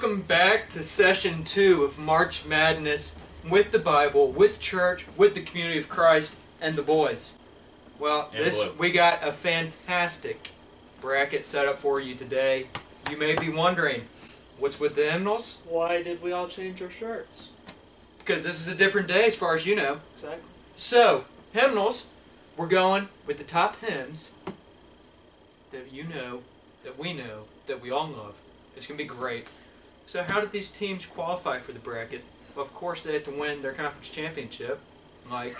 Welcome back to session 2 of March Madness with the Bible, with church, with the community of Christ, and the boys. Well, we got a fantastic bracket set up for you today. You may be wondering, what's with the hymnals? Why did we all change our shirts? Because this is a different day as far as you know. Exactly. So, hymnals, we're going with the top hymns that you know, that we all love. It's going to be great. So how did these teams qualify for the bracket? Well, of course they had to win their conference championship, like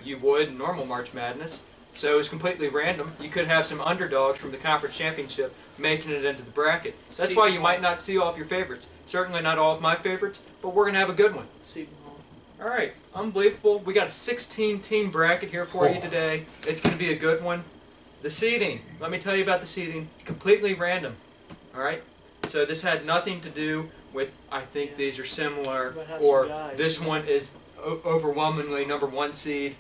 you would in normal March Madness. So it was completely random. You could have some underdogs from the conference championship making it into the bracket. That's why you might not see all of your favorites. Certainly not all of my favorites, but we're going to have a good one. Alright, unbelievable. We got a 16-team bracket here for you today. It's going to be a good one. The seeding. Let me tell you about the seeding. Completely random. Alright? So this had nothing to do with, I think these are similar, or this one is overwhelmingly number 1 seed.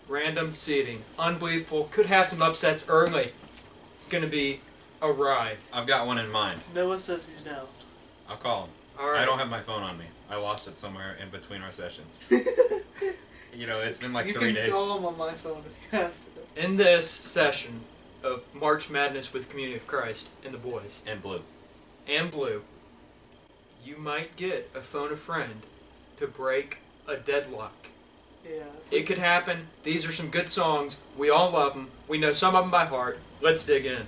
Random seeding. Unbelievable. Could have some upsets early. It's going to be a ride. I've got one in mind. Noah says he's down. I'll call him. All right. I don't have my phone on me. I lost it somewhere in between our sessions. You know, it's been like 3 days. You can call him on my phone if you have to. In this session of March Madness with Community of Christ and the boys. And blue. And blue. You might get a phone a friend to break a deadlock. Yeah. It could happen. These are some good songs. We all love them. We know some of them by heart. Let's dig in.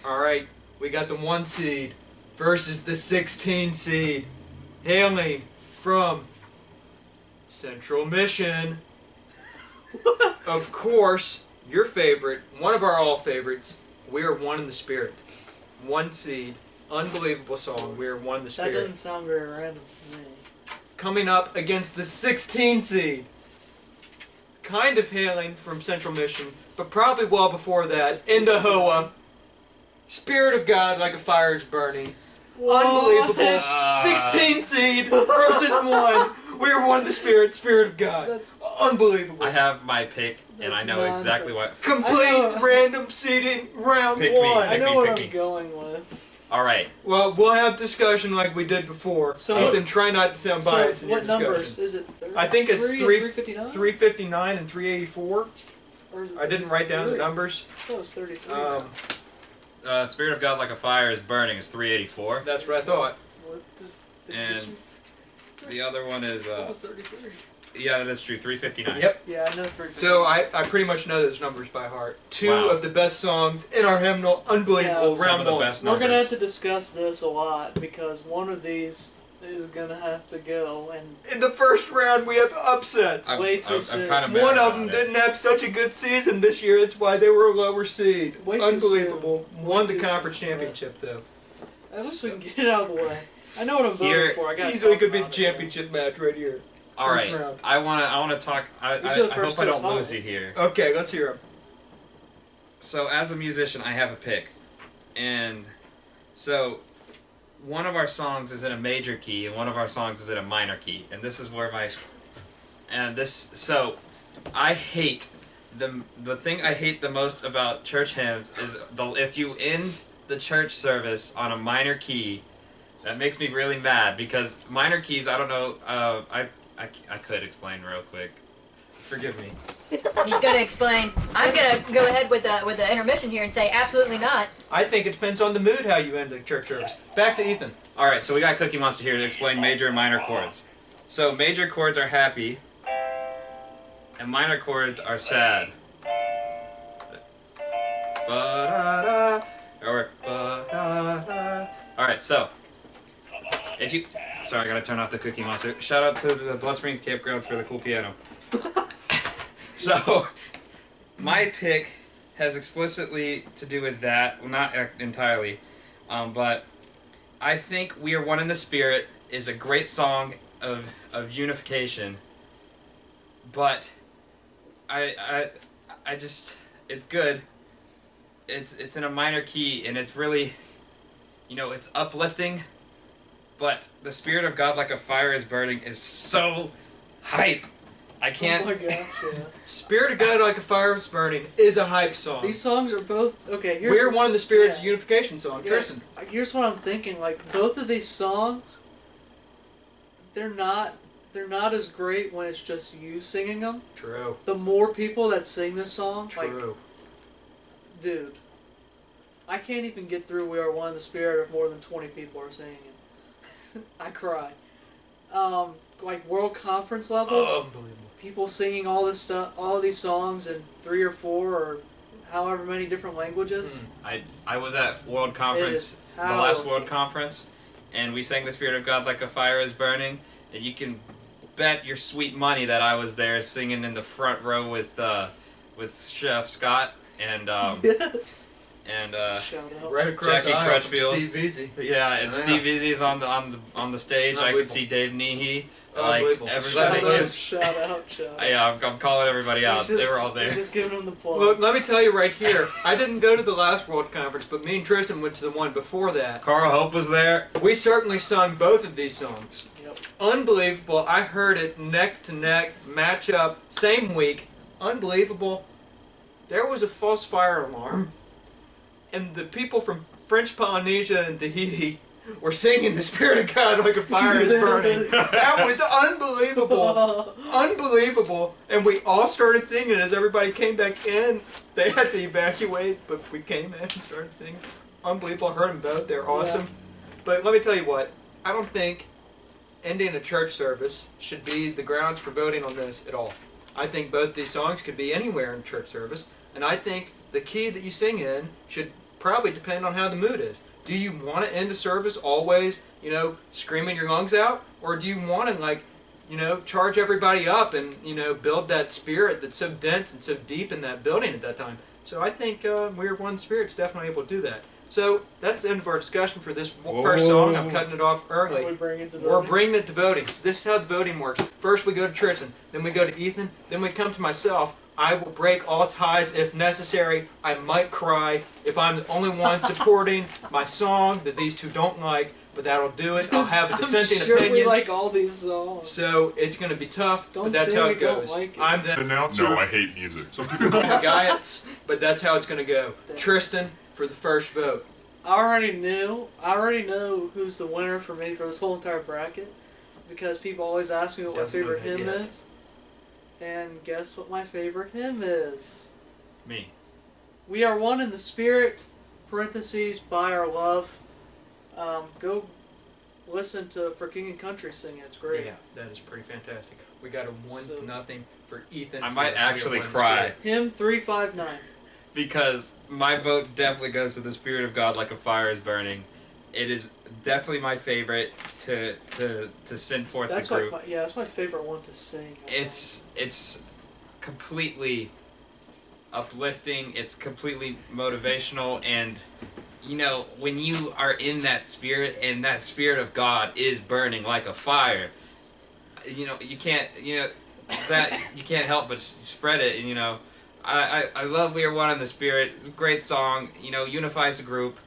Alright, we got the 1 seed versus the 16 seed. Hailing from Central Mission. Of course, your favorite, one of our all favorites, We Are One in the Spirit. 1 seed. Unbelievable song. We Are One in the Spirit. That doesn't sound very random to me. Coming up against the 16 seed. Kind of hailing from Central Mission, but probably well before that, in the Hoa. Spirit of God Like a Fire is Burning. Unbelievable. 16 seed versus 1. We Are One in the Spirit, Spirit of God. That's Unbelievable. I have my pick, and I know exactly what. Complete random seeding round Pick me. 1. I know what pick I'm me. going with. Alright. Well, we'll have discussion like we did before. So- Ethan, try not to sound biased in your what discussion. numbers? Is it 30? I think it's 359? 359 and 384. Or is it I didn't write down the 33? numbers. Oh, it's 33. Spirit of God Like a Fire is Burning is 384. That's what I thought. And the other one is, What was 33? yeah, that's true, 359. Yep. Yeah, I know 33. So I pretty much know those numbers by heart. 2 Wow. of the best songs in our hymnal. Unbelievable. Yeah. Some Round of the 1. best We're numbers. going to have to discuss this a lot because one of these is going to have to go. And In the first round, we have upsets. Way too soon. I'm kind of One of them didn't have such a good season this year. That's why they were a lower seed. Way too Unbelievable. soon. Won Way the too conference soon. championship, though. I wish we can get it out of the way. I know what I'm voting Here- for. I got Easily could be the championship match right here. Alright, First round. I wanna talk. I These are the hope first I two don't to lose follow. you here. Okay, let's hear them. So as a musician, I have a pick, and so one of our songs is in a major key, and one of our songs is in a minor key, and this is where so I hate the thing I hate the most about church hymns is if you end the church service on a minor key, that makes me really mad because minor keys, I don't know, I could explain real quick. Forgive me. He's going to explain. I'm going to go ahead with the intermission here and say absolutely not. I think it depends on the mood how you end the church service. Back to Ethan. Alright, so we got Cookie Monster here to explain major and minor chords. So major chords are happy, and minor chords are sad. Ba-da-da, or ba-da-da. Alright, so if you... Sorry, I gotta turn off the Cookie Monster. Shout out to the Blood Springs Campgrounds for the cool piano. So, my pick has explicitly to do with that. Well, not entirely. But I think We Are One in the Spirit is a great song of unification. But I just... It's good. It's in a minor key, and it's really... You know, it's uplifting. But the Spirit of God Like a Fire is Burning is so hype. I can't. Oh my gosh, yeah. Spirit of God Like a Fire is Burning is a hype song. These songs are both okay. Here's We're One in the Spirit's yeah. unification song. Yeah. Tristan. Here's what I'm thinking. Like both of these songs, they're not as great when it's just you singing them. True. The more people that sing this song, like, True. dude, I can't even get through "We Are One in the Spirit" if more than 20 people are singing it. I cry. Like world conference level, Unbelievable. people singing all this stuff, all these songs in 3 or 4 or however many different languages. I was at World Conference, the How- last World Conference, and we sang "The Spirit of God Like a Fire Is Burning," and you can bet your sweet money that I was there singing in the front row with Chef Scott and Yes. Shout out. Right across Jackie the aisle from Crutchfield. Steve Veazey. yeah, and Yeah. Steve Easy's on the stage. I could Unbelievable. see Dave Neehee, like Unbelievable. everybody. Shout out. Is, Shout out. yeah, I'm calling everybody out. He's They were all he's there. just giving them the plug. Well, let me tell you right here. I didn't go to the last World Conference, but me and Tristan went to the one before that. Carl Hope was there. We certainly sung both of these songs. Yep. Unbelievable. I heard it neck to neck, match up, same week. Unbelievable. There was a false fire alarm. And the people from French Polynesia and Tahiti were singing "The Spirit of God Like a Fire Is Burning." That was unbelievable. Unbelievable. And we all started singing as everybody came back in. They had to evacuate, but we came in and started singing. Unbelievable. I heard them both. They're awesome. Yeah. But let me tell you what. I don't think ending a church service should be the grounds for voting on this at all. I think both these songs could be anywhere in church service. And I think the key that you sing in should probably depend on how the mood is. Do you want to end the service always, screaming your lungs out? Or do you want to, charge everybody up and, build that spirit that's so dense and so deep in that building at that time? So I think We're One Spirit's definitely able to do that. So that's the end of our discussion for this first song. I'm cutting it off early. We bring it to We're voting. bringing it to voting. So this is how the voting works. First we go to Tristan, then we go to Ethan, then we come to myself. I will break all ties if necessary. I might cry if I'm the only one supporting my song that these two don't like, but that'll do it. I'll have a dissenting I'm sure opinion. we like all these songs. So it's going to be tough, Don't but that's say how we it don't goes. like it. I'm the Announcer. No, I hate music. Some people I'm the Guyets, but that's how it's going to go. Tristan for the first vote. I already know who's the winner for me for this whole entire bracket, because people always ask me what my Doesn't know favorite that hymn yet. is. And guess what my favorite hymn is? Me. "We Are One in the Spirit," parentheses, "by our love." Go listen to For King and Country sing it. It's great. Yeah, that is pretty fantastic. We got a 1-0 for Ethan. I might for actually We're One cry. Spirit. Hymn 359. Because my vote definitely goes to "The Spirit of God Like a Fire Is Burning." It is definitely my favorite to send forth That's the group. that's my favorite one to sing. I think. It's completely uplifting. It's completely motivational, and when you are in that spirit, and that Spirit of God is burning like a fire, you can't that you can't help but spread it. And I love "We Are One in the Spirit." It's a great song. Unifies the group,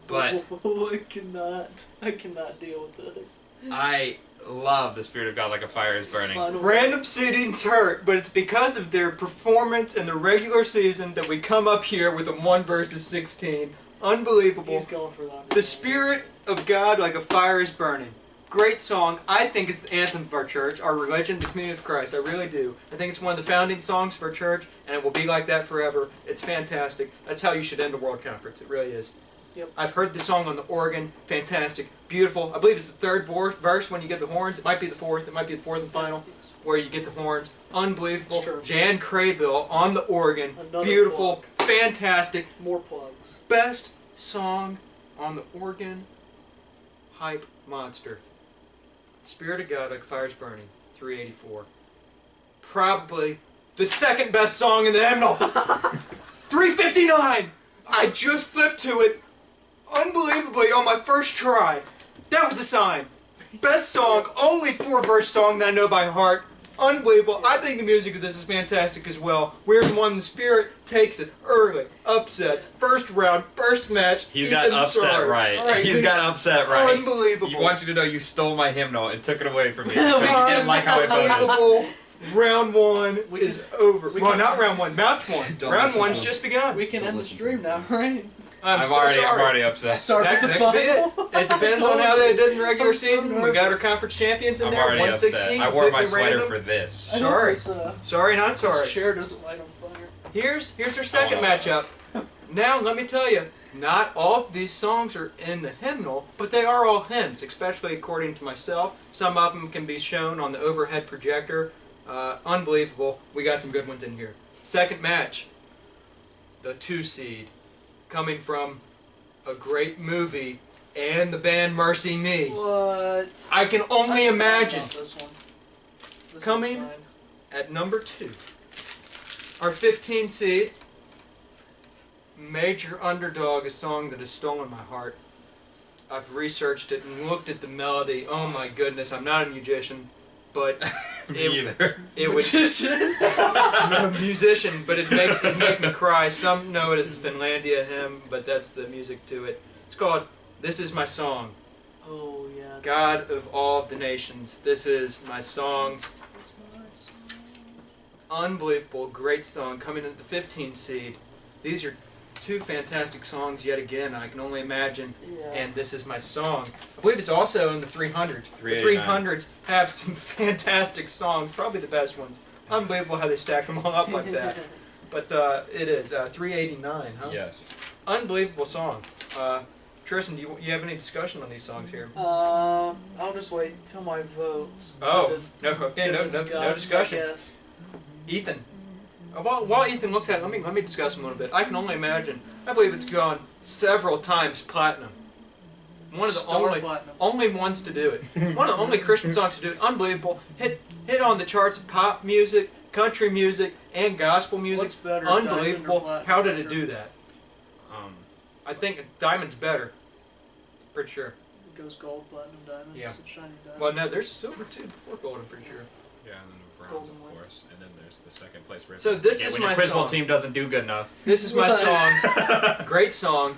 but I cannot deal with this. I love "The Spirit of God Like a Fire Is Burning." Final Random seedings hurt, but it's because of their performance in the regular season that we come up here with a 1 versus 16. Unbelievable. He's going for that. The Spirit of God Like a Fire Is Burning. Great song. I think it's the anthem of our church, our religion, the community of Christ. I really do. I think it's one of the founding songs for our church, and it will be like that forever. It's fantastic. That's how you should end a World Conference. It really is. Yep. I've heard the song on the organ. Fantastic. Beautiful. I believe it's the third verse when you get the horns. It might be the fourth. It might be the fourth and final where you get the horns. Unbelievable. It's true. Jan Craybill on the organ. Another Beautiful. Fantastic. More plugs. Best song on the organ. Hype monster. Spirit of God Like Fire's Burning. 384. Probably the second best song in the hymnal. 359. I just flipped to it unbelievably on my first try. That was a sign. Best song, only 4-verse song that I know by heart. Unbelievable. I think the music of this is fantastic as well. We're the One in the Spirit takes it early. Upsets. First round, first match. He's got Ethan upset Sawyer. right. All right. He's got upset right. Unbelievable. You want you to know you stole my hymnal and took it away from me because you didn't like how I voted. Unbelievable. Round one We is over. we Well, can- not round one. Match one. Don't Round listen one's to just begun. We can Don't end the listen to stream him. now, right? I'm so I'm sorry. already upset. Start That, with the that could be final. it. It depends I on told how you. they did in regular I'm so season. We nervous. got our conference champions in I'm there. already 116. upset. I wore my completely sweater random. for this. I know Sorry. this, Sorry, not this sorry. chair doesn't light on fire. Here's our second Oh, no. matchup. Now, let me tell you, not all of these songs are in the hymnal, but they are all hymns, especially according to myself. Some of them can be shown on the overhead projector. Unbelievable. We got some good ones in here. Second match, the 2 seed, coming from a great movie and the band Mercy Me. What? I can only I forgot imagine. about this one. This is Coming fine. at number 2, our 15 seed, Major Underdog, a song that has stolen my heart. I've researched it and looked at the melody. Oh my goodness, I'm not a musician, but Me either. it would no musician, but it'd make me cry. Some know it as the Finlandia hymn, but that's the music to it. It's called "This Is My Song." Oh yeah. God of all the nations, this is my song. It's my song. Unbelievable, great song coming in the 15 seed. These are two fantastic songs yet again. I can only imagine. Yeah. And this is my song. I believe it's also in the 300s. The 389. 300s have some fantastic songs, probably the best ones. Unbelievable how they stack them all up like that. But it is 389, huh? Yes. Unbelievable song. Tristan, do you have any discussion on these songs here? I'll just wait till my vote. Oh, no, okay, no discussion. Yes. Ethan. While Ethan looks at it, let me discuss him a little bit. I can only imagine. I believe it's gone several times platinum. One of the only ones to do it. One of the only Christian songs to do it. Unbelievable. Hit on the charts of pop music, country music, and gospel music. What's better, Diamond or Unbelievable. Platinum? How did it do that? Um, I think Diamond's better. Pretty sure. It goes gold, platinum, diamond. Yeah. It's a shiny diamond. Well, no, there's a silver too before gold. I'm pretty sure. Yeah, and then the bronze, Golden of one. course, and then there's the second place ribbon. So this yeah, is when my your Prismal song. team doesn't do good enough. This is my What? song. Great song.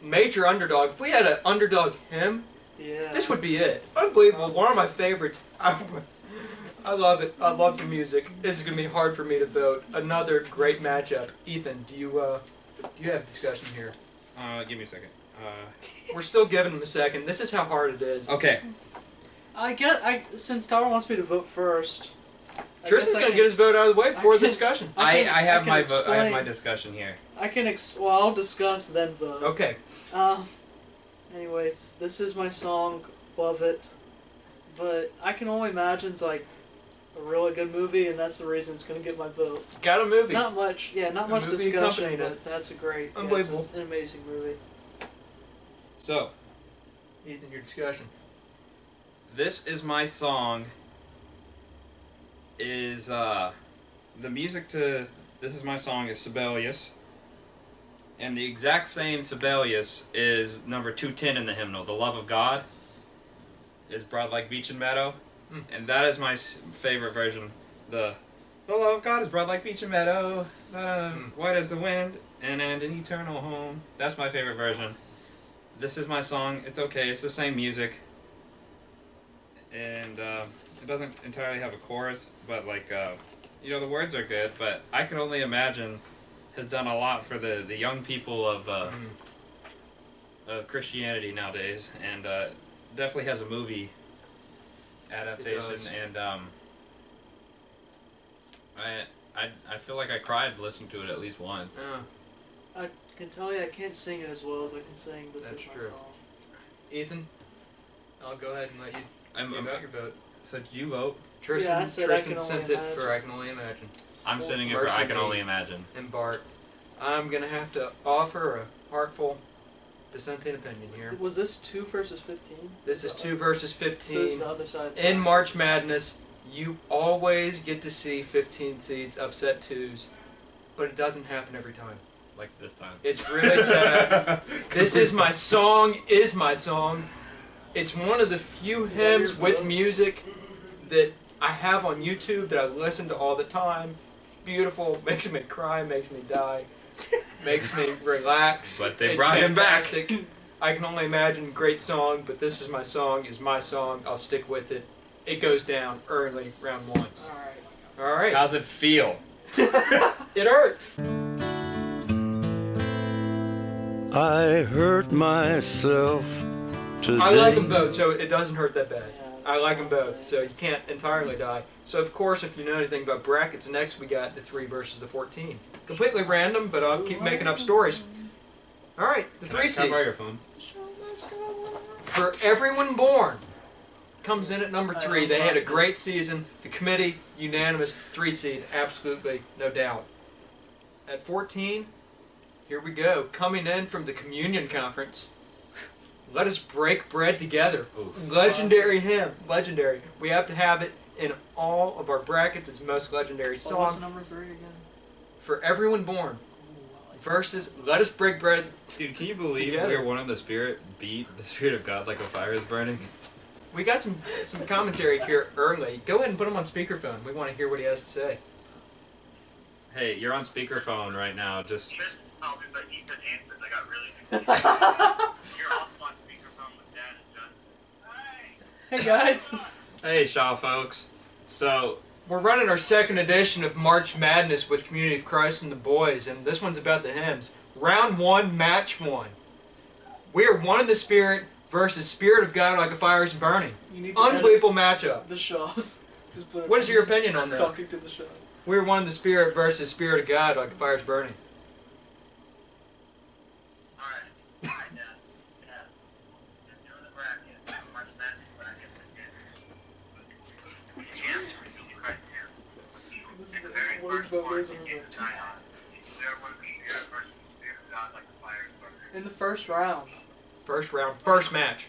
Major Underdog. If we had an underdog hymn, Yeah. this would be it. Unbelievable. One of my favorites. I love it. I love the music. This is going to be hard for me to vote. Another great matchup. Ethan, do you have a discussion here? Give me a second. We're still giving him a second. This is how hard it is. Okay. Since Tower wants me to vote first. Tristan's going to get his vote out of the way before the discussion. I have can my vote. I have my explain. discussion here. Well, I'll discuss then vote. Okay. Anyways, this is my song. Love it. But I can only imagine it's like a really good movie, and that's the reason it's going to get my vote. Got a movie. Not much The much movie discussion, accompanied but that's a great, Unbelievable. it's an amazing movie. So, Ethan, your discussion. This Is My Song is, the music to This Is My Song is Sibelius. And the exact same Sibelius is number 210 in the hymnal, The Love of God, is Broad Like Beach and Meadow. And that is my favorite version. The love of God is broad like beach and meadow, white as the wind, and an eternal home. That's my favorite version. This is my song. It's okay. It's the same music. And it doesn't entirely have a chorus, but like, the words are good, but I can only imagine has done a lot for the young people of Christianity nowadays, and definitely has a movie adaptation, does. and I feel like I cried listening to it at least once. I can tell you I can't sing it as well as I can sing This That's Is My true. Song. Ethan, I'll go ahead and let you give out your vote. So did you vote? Tristan, I said I Tristan can sent only it for I Can Only Imagine. I'm sending it for Mercy I Can Me. Only Imagine. And Bart, I'm going to have to offer a heartful dissenting opinion here. Was this 2 versus 15? This is 2 versus So this is 15. the other side. In March Madness, you always get to see 15 seeds upset 2s, but it doesn't happen every time. Like this time. It's really sad. This Is My Song is my song. It's one of the few Is that your hymns with vote? music that I have on YouTube that I listen to all the time. Beautiful, makes me cry, makes me die, makes me relax. But they It's brought him back. fantastic. I Can Only Imagine, great song, but This Is My Song is my song. I'll stick with it. It goes down early, round 1. Alright. All right. How's it feel? It hurts. I hurt myself today. I like them both, so it doesn't hurt that bad. Yeah, I like them that's what I'm both, so you can't entirely die. So of course, if you know anything about brackets, next we got the 3 versus the 14. Completely random, but I'll keep making up stories. All right, the Can 3 I seed borrow your phone? For Everyone Born comes in at number I 3. love They had a that. great season. The committee unanimous 3 seed, absolutely no doubt. At 14, here we go. Coming in from the Communion Conference. Let Us Break Bread Together. Oof. Legendary hymn. Legendary. We have to have it in all of our brackets. It's the most legendary What was song. number 3 again? For Everyone Born Ooh, I like versus Let Us Break Bread. Dude, can you believe Together. we are one in the spirit beat the spirit of God like a fire is burning? We got some commentary here early. Go ahead and put him on speakerphone. We want to hear what he has to say. Hey, you're on speakerphone right now. Just Oh, but Ethan answers. I got really confused. You're also on speakerphone with Dad and Justin. Hey! Hey guys. hey, Shaw folks. So We're running our second edition of March Madness with Community of Christ and the boys, and this one's about the hymns. Round 1, match 1. We are one in the Spirit versus Spirit of God like a fire is burning. You need to Unbelievable matchup. edit the Shaws. Just put it What is your opinion on that? Talking to the Shaws. We are one in the Spirit versus Spirit of God like a fire is burning. Alright. Alright, Dad. Dad. Just doing the bracket. March Madness bracket again. Yeah, right here. This In is the very what his first vote one, is you when get we to die on. We are one of the spirit versus the spirit of God like a fire is burning. in the first round. First round, first match.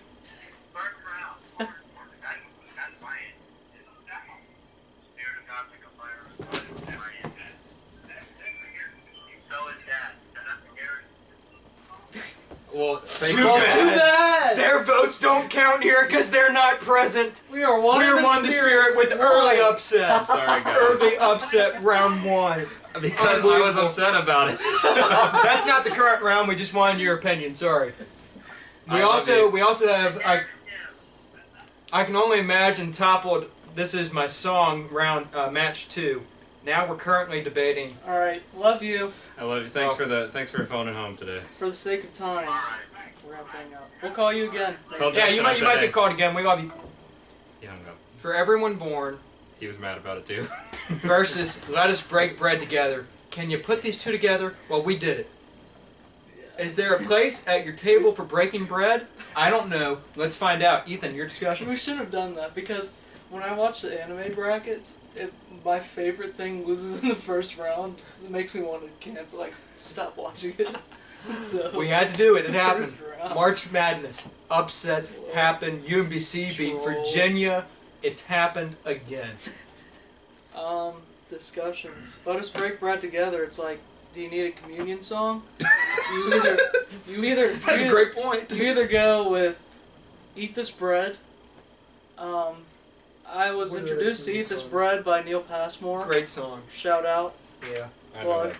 First round. That's my end. Spirit of God like a fire is burning. That's my end. So is Dad. That's the Gary. well, thank Too you Oh, bad. too bad. Their votes don't count here because they're not present. We are one. We in are one in the Spirit with early upset. Sorry, guys. Early upset round 1. Because I was upset about it. That's not the current round. We just wanted your opinion. Sorry. I love you. We also have I can only imagine toppled. This is my song round match 2. Now we're currently debating. All right, love you. I love you. Thanks for phoning home today. For the sake of time, we're gonna hang out. We'll call you again. Told Yeah, Justin you I might said, hey. get called again. We love you. He hung up. For Everyone Born He was mad about it too. versus Let Us Break Bread Together. Can you put these two together? Well, we did it. Is there a place at your table for breaking bread? I don't know. Let's find out. Ethan, your discussion. We should have done that because when I watch the anime brackets, if my favorite thing loses in the first round, it makes me want to cancel. Like, stop watching it. So We had to do it. It happened. first round. March Madness. Upsets happen. UMBC beat Trolls. Virginia. It's happened again. Discussions. Let us break bread together. It's like, do you need a communion song? you either That's a great point. You either go with Eat This Bread. I was What are introduced the to Eat This songs? Bread by Neil Passmore. Great song. Shout out. Yeah. I know Plug. that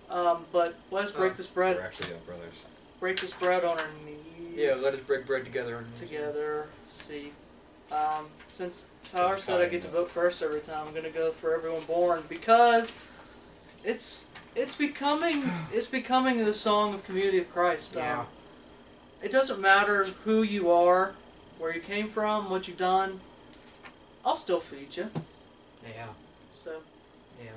guy. But let's break this bread. We're actually brothers. Break this bread on our knees. Yeah, let us break bread together. Together. See. Since Power said I get to vote first every time, I'm gonna go for Everyone Born because it's becoming the song of Community of Christ. Yeah. It doesn't matter who you are, where you came from, what you've done. I'll still feed you. Yeah. So Yeah.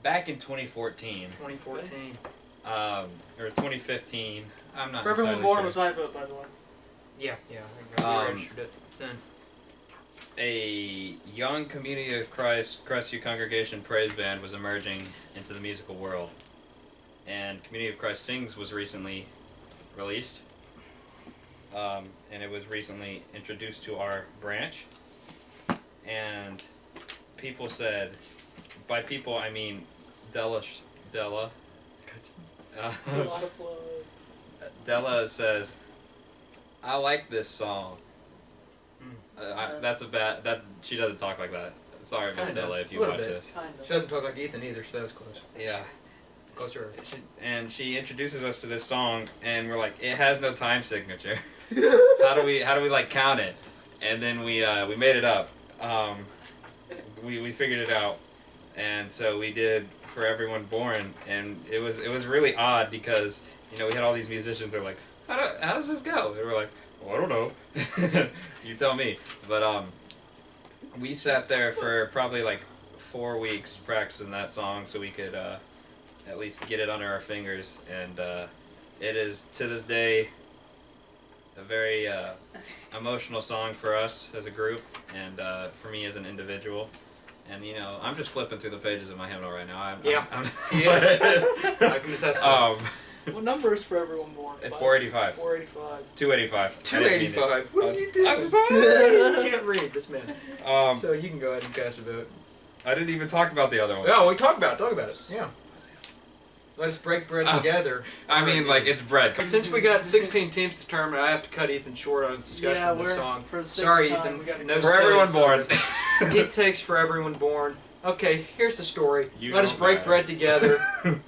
Back in 2014, 2014. or 2015, I'm not for Everyone entirely Born sure. was I vote, by the way. Yeah. Yeah. I think we registered it. It's in. A young Community of Christ Crestview Congregation praise band was emerging into the musical world, and Community of Christ Sings was recently released, and it was recently introduced to our branch, and people said, by people I mean Della, A lot of plugs. Della says, I like this song. Mm. That's a bad. That she doesn't talk like that. Sorry, Miss Kinda. Della, if you Little watch bit. this. Kind She of. doesn't talk like Ethan either, so that was close. Yeah, Closer. and she introduces us to this song, and we're like, it has no time signature. how do we like count it? And then we made it up. We figured it out, and so we did For Everyone Born, and it was really odd because we had all these musicians. They're like, how does this go? They were like, well, I don't know. You tell me. But we sat there for probably like 4 weeks practicing that song so we could at least get it under our fingers, and it is to this day a very emotional song for us as a group, and for me as an individual. And I'm just flipping through the pages of my hymnal right now. I'm Yes. I can attest to that. What number is For Everyone Born? It's 485. 485. 285. 285. What are you doing? I'm sorry. You can't read this man. So you can go ahead and cast a vote. I didn't even talk about the other one. Oh, we talk about it. Yeah. Let us break bread together. I mean, like, it's bread. But since we got 16 teams determined, I have to cut Ethan short on his discussion of this song. For the sake Sorry, of time, we Ethan. gotta No go. For Everyone Born. service. It takes For Everyone Born. Okay, here's the story. You Let us don't break matter. bread together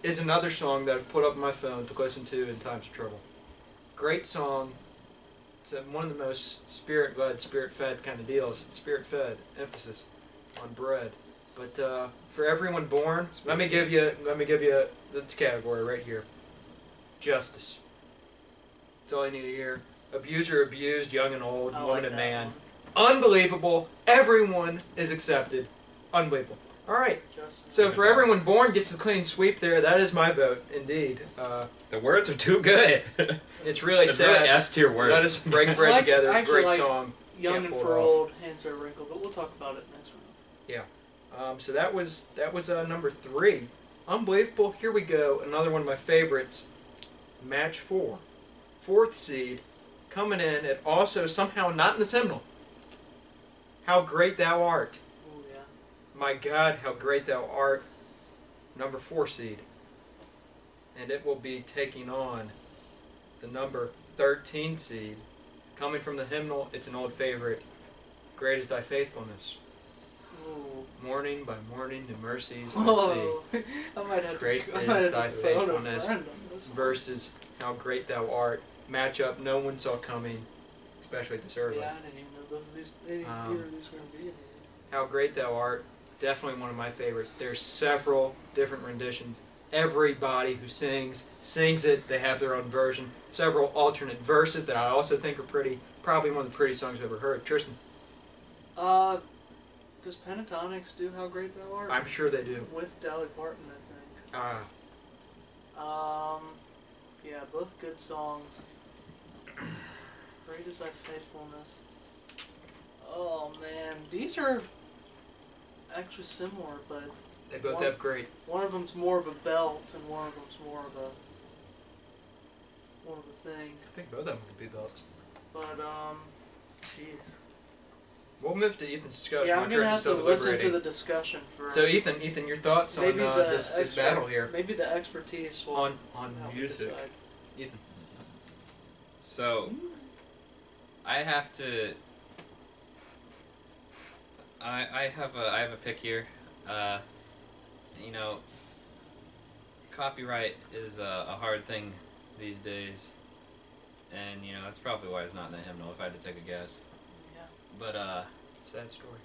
is another song that I've put up on my phone to listen to in times of trouble. Great song. It's one of the most spirit-led, spirit-fed kind of deals. Spirit-fed, emphasis on bread. But For Everyone Born, let me give you this category right here. Justice. That's all you need to hear. Abuser abused, young and old, I woman like and that man. one. Unbelievable. Everyone is accepted. Unbelievable. All right. Justin. So For Everyone Born gets the clean sweep there. That is my vote, indeed. The words are too good. It's really It's sad. really S tier words. Let us break bread I like- together. I actually Great like song. Young Can't and pull it for off. old, hands are wrinkled, but we'll talk about it next round. So that was number 3. Unbelievable. Here we go. Another one of my favorites. Match 4. 4th seed. Coming in at also somehow not in the hymnal. How Great Thou Art. Oh yeah. My God, how great thou art. Number 4 seed. And it will be taking on the number 13 seed. Coming from the hymnal, it's an old favorite. Great is thy faithfulness. Ooh. Morning by morning, the mercies I see. Whoa. I might have Great to, I is might have thy to phone a faithfulness friend on this one. Versus how great thou art. Matchup no one saw coming, especially at this early. Yeah, I didn't even know both of these, either of these were going to be in here. How Great Thou Art, definitely one of my favorites. There's several different renditions. Everybody who sings it. They have their own version. Several alternate verses that I also think are pretty. Probably one of the prettiest songs I've ever heard. Tristan, Does Pentatonics do How Great Thou Art? I'm sure they do. With Dolly Parton, I think. Yeah, both good songs. Great is thy faithfulness. Oh man, these are actually similar, but They both One- have great. one of them's more of a belt and one of them's more of a thing. I think both of them could be belts. But jeez. We'll move to Ethan's discussion. Yeah, while I'm gonna have Tristan's to still listen to deliberating. the discussion for. So Ethan, your thoughts on maybe the this extra- battle here? Maybe the expertise will On help me music. decide. Ethan. So, I have to. I have a pick here. Copyright is a hard thing these days, and that's probably why it's not in the hymnal. If I had to take a guess, Yeah. but Sad story.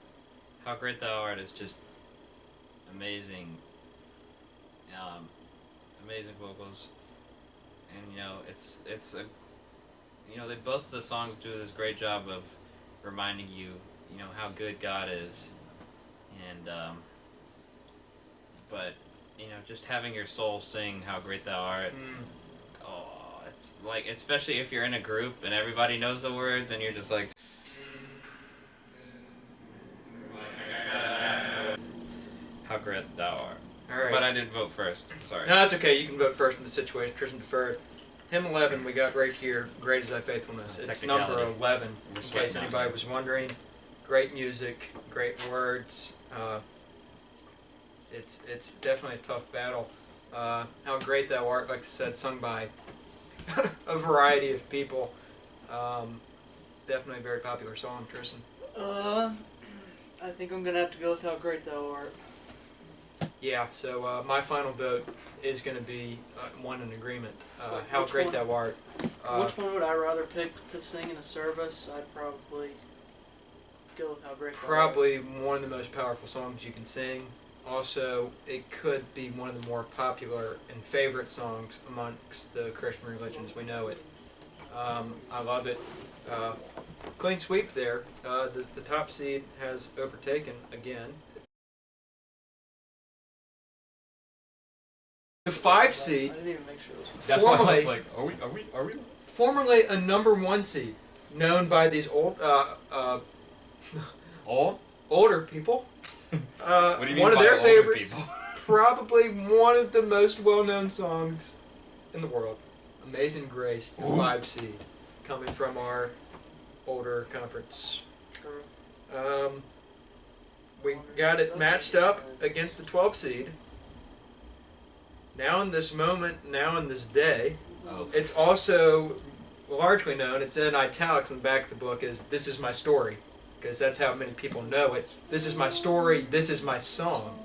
How Great Thou Art is just amazing. Amazing vocals, and it's a they both of the songs do this great job of reminding you how good God is, and but just having your soul sing How Great Thou Art. Oh, it's like, especially if you're in a group and everybody knows the words and you're just like. How Great Thou Art. All right. But I did vote first. Sorry. No, that's okay. You can vote first in the situation. Tristan deferred. Hymn 11 we got right here. Great is thy faithfulness. It's number Technicality. 11, We're in sweating case on anybody you. was wondering. Great music, great words. It's definitely a tough battle. How Great Thou Art, like I said, sung by a variety of people. Definitely a very popular song, Tristan. I think I'm gonna have to go with How Great Thou Art. Yeah, so my final vote is going to be one in agreement. Wait, How which Great one? Thou Art. Which one would I rather pick to sing in a service? I'd probably go with how great they are. Probably one of the most powerful songs you can sing. Also, it could be one of the more popular and favorite songs amongst the Christian religion as we know it. I love it. Clean sweep there. The top seed has overtaken again. The 5 seed, I didn't even make sure it was. That's why I formerly, was like, are we? formerly a number 1 seed, known by these older people. What do you mean One of by their older favorites, people? probably one of the most well-known songs in the world. Amazing Grace, the 5 seed, coming from our older conference. We got it matched up against the 12 seed. Now in this moment, now in this day, Oh. it's also largely known, it's in italics in the back of the book, as This Is My Story, because that's how many people know it. This is my story, this is my song.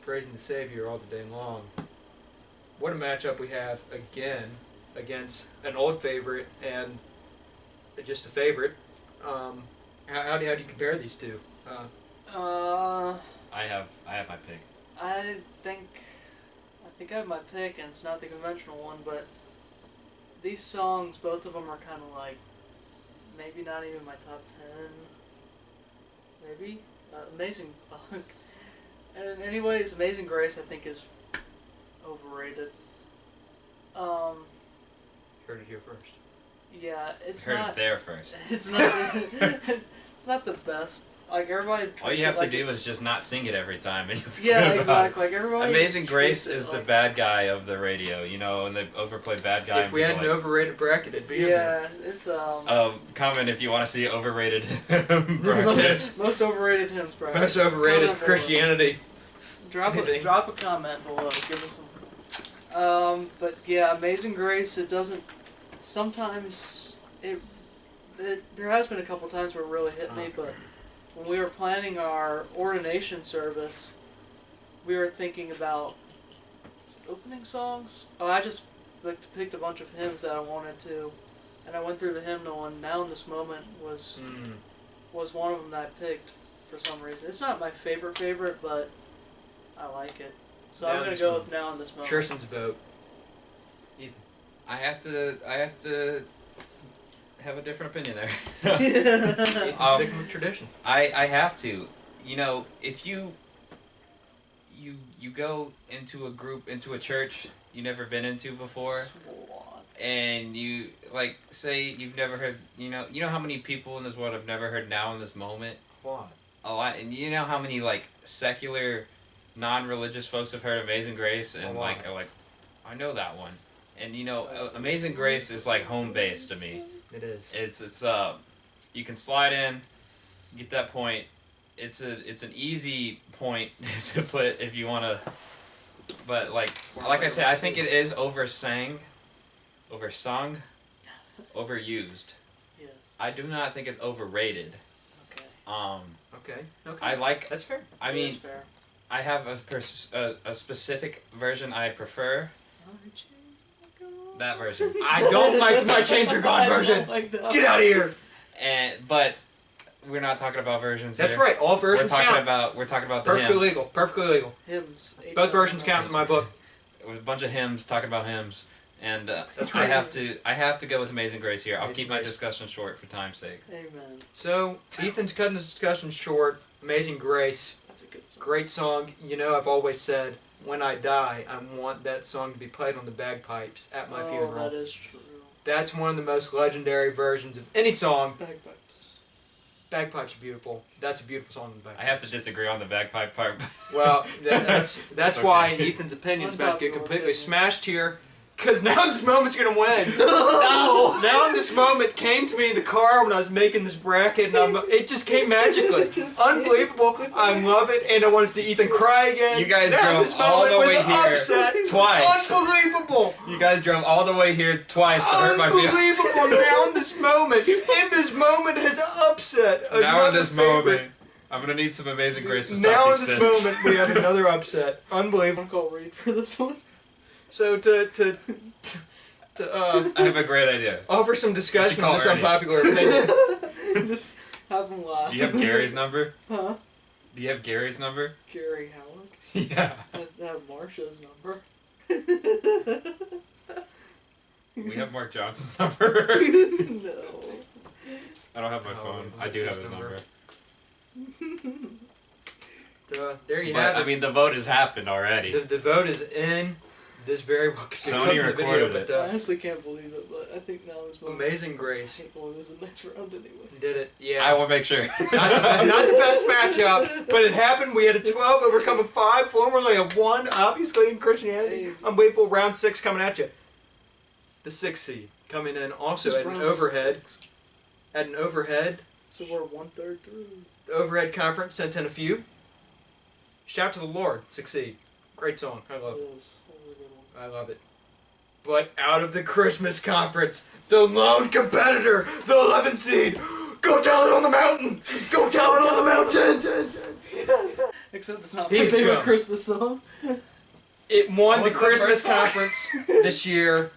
Praising the Savior all the day long. What a matchup we have again against an old favorite and just a favorite. How do you compare these two? I have my pick. I think I have my pick, and it's not the conventional one, but these songs, both of them are kind of like maybe not even my top 10. Maybe Amazing. And anyways, Amazing Grace I think is overrated. Heard it here first. Yeah, it's Heard not. it there first. It's not. It's not the best. Like everybody. All treats you have it like to do it's- is just not sing it every time, and you'll be Yeah, good about it. exactly. Like everybody. Amazing just Grace treats it is the like- bad guy of the radio, you know, and they overplay bad guy. If and we had people an like, overrated bracket, it'd be in there. Yeah, it's comment if you want to see overrated bracket. most overrated hymns, bro. Most overrated Comment below. Christianity. Drop Anything. a comment below. Give us some. But yeah, Amazing Grace. It doesn't. Sometimes it there has been a couple times where it really hit me, but when we were planning our ordination service, we were thinking about opening songs. Oh, I just picked a bunch of hymns that I wanted to, and I went through the hymnal, and Now in This Moment was one of them that I picked for some reason. It's not my favorite, but I like it. So Now I'm in gonna This go Moment. with Now in This Moment. Tristan's vote. I have to have a different opinion there. Ethan's sticking with tradition. I have to. You know, if you go into a group, into a church you never been into before, and you like say you've never heard, you know how many people in this world have never heard Now in This Moment? Why? A lot. And you know how many like secular, non-religious folks have heard Amazing Grace and A lot. are like, I know that one. And you know, Amazing Grace is like home base to me. It is. It's you can slide in, get that point. It's an easy point to put if you want to. But like I said, I think it is oversung, overused. Yes. I do not think it's overrated. Okay. Okay. Okay. I like. That's fair. I That mean, is fair. I have a specific version I prefer. That version. I don't like the My Chains Are Gone version. Like that. Get out of here. But we're not talking about versions. That's here. right. All versions We're talking count. about the Perfectly hymns. legal. Perfectly legal. Hymns. Both versions count in my book. With a bunch of hymns talking about hymns, and That's I right. have to go with Amazing Grace here. I'll Amazing keep my Grace. discussion short for time's sake. Amen. So Ethan's cutting this discussion short. Amazing Grace. That's a good song. Great song. You know, I've always said, when I die, I want that song to be played on the bagpipes at my funeral. That is true. That's one of the most legendary versions of any song. Bagpipes. Bagpipes are beautiful. That's a beautiful song. In the I bagpipes. have to disagree on the bagpipe part. Well, that's Okay. why Ethan's opinion's about to get Unpopular completely opinion. smashed here. Because Now in This Moment's gonna win. No! Now in This Moment came to me in the car when I was making this bracket, and it just came magically. Unbelievable. I love it, and I want to see Ethan cry again. You guys Now in drove This all Moment the with way the here upset. twice. Unbelievable. You guys drove all the way here twice to hurt my feelings. Unbelievable. Now in This Moment. In This Moment has upset. Now in another this favorite. moment, I'm gonna need some Amazing Grace to stop Now in these this fists. moment, we have another upset. Unbelievable. I'm gonna read for this one. So to I have a great idea. offer some discussion on call this Ernie. unpopular opinion. Just Have him laugh. Do you have Gary's number? Huh? Do you have Gary's number? Gary Howard. Yeah. I have Marsha's number. We have Mark Johnson's number. No. I don't have my Oh, phone. I what's do his have his number? number. There you But have I it. mean, the vote has happened already. The vote is in. This very well could Sony become the recorded video, it. but I honestly can't believe it, but I think now is when Amazing Grace Well, this is the next round anyway. did it. Yeah. I will make sure. Not the best matchup, but it happened. We had a 12 overcome a 5, formerly a 1, obviously in Christianity. Hey. Unbelievable. Round 6 coming at you. The 6th seed coming in also Just at an round overhead. 6. At an overhead. So we're 1/3 through. The overhead conference sent in a few. Shout to the Lord, 6th seed. Great song. I love it. It was a really good one. I love it. But out of the Christmas conference, the lone competitor, the 11th seed. Go tell it on the mountain! Go tell it on the mountain! Yes. Except it's not my He's favorite gone. Christmas song. It won the What's the Christmas first song? conference this year.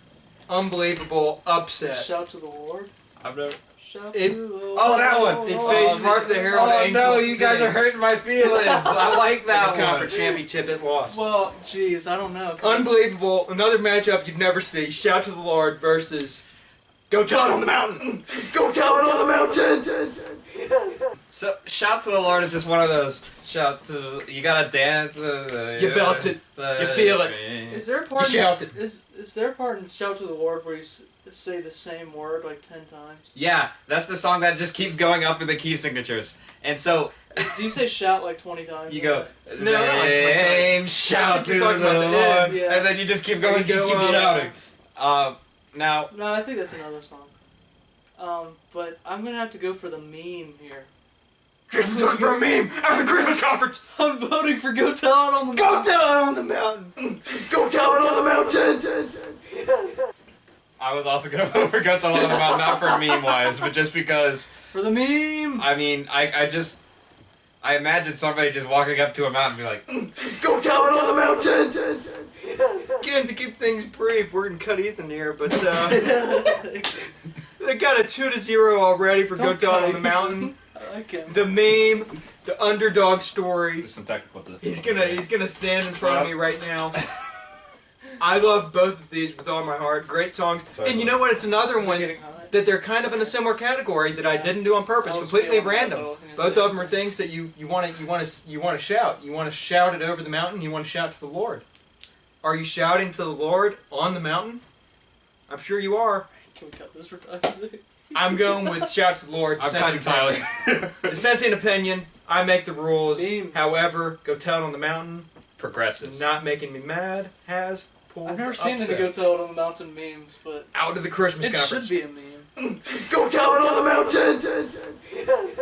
Unbelievable upset. Shout to the Lord. I've never. Shout It- to the Lord. Oh, that one! It faced Hark the Herald Oh Angels no, you guys Sing. are hurting my feelings. I like In that the one. conference championship, it lost. Well, jeez, I don't know. Unbelievable. Another matchup you'd never see. Shout to the Lord versus Go tell it on the mountain! Go tell it on the mountain! Yes. So, shout to the Lord is just one of those. Shout to you gotta dance. You belt it. You feel it. Is there a part? You shout it. Is there a part in Shout to the Lord where you say the same word like 10 times? Yeah, that's the song that just keeps going up in the key signatures. And so Do you say shout like 20 times? you go, No, not like name, shout to You're the talking about the Lord, end, yeah. and then you just keep going, And you you go, keep shouting. Now, No, I think that's another song. But I'm gonna have to go for the meme here. Tristan's looking for a meme out of the Christmas conference! I'm voting for Go Tell It on the Go Mountain. tell it on the mountain! Go tell it on the mountain! Yes. I was also gonna vote for Go Tell It on the Mountain, not for meme wise, but just because. For the meme. I mean, I imagine somebody just walking up to a mountain and be like, Go tell it on the mountain! Yes. Again, to keep things brief, we're gonna cut Ethan here, but they got a 2-0 already for Go Don't Tell It cut on the him. Mountain. I like him. The meme, the underdog story. There's some technical difficulties. He's gonna stand in front of me right now. I love both of these with all my heart. Great songs. Sorry, And you know what? It's another Is it one getting hot? that they're kind of in a similar category that I didn't do on purpose, I was completely feeling that, but I random. wasn't gonna Both say of them are things that you want to shout. You want to shout it over the mountain. You want to shout to the Lord. Are you shouting to the Lord on the mountain? I'm sure you are. Can we cut this for time's sake? I'm going with shout to the Lord. I'm dissenting cutting opinion. Tyler. Dissenting opinion. I make the rules. Memes. However, Go Tell It on the Mountain. Progressives. Not making me mad. Has pulled I've never the seen any upset. Go Tell It on the Mountain memes, but Out of the Christmas it conference. should be a meme. Go tell it on the mountain! Yes.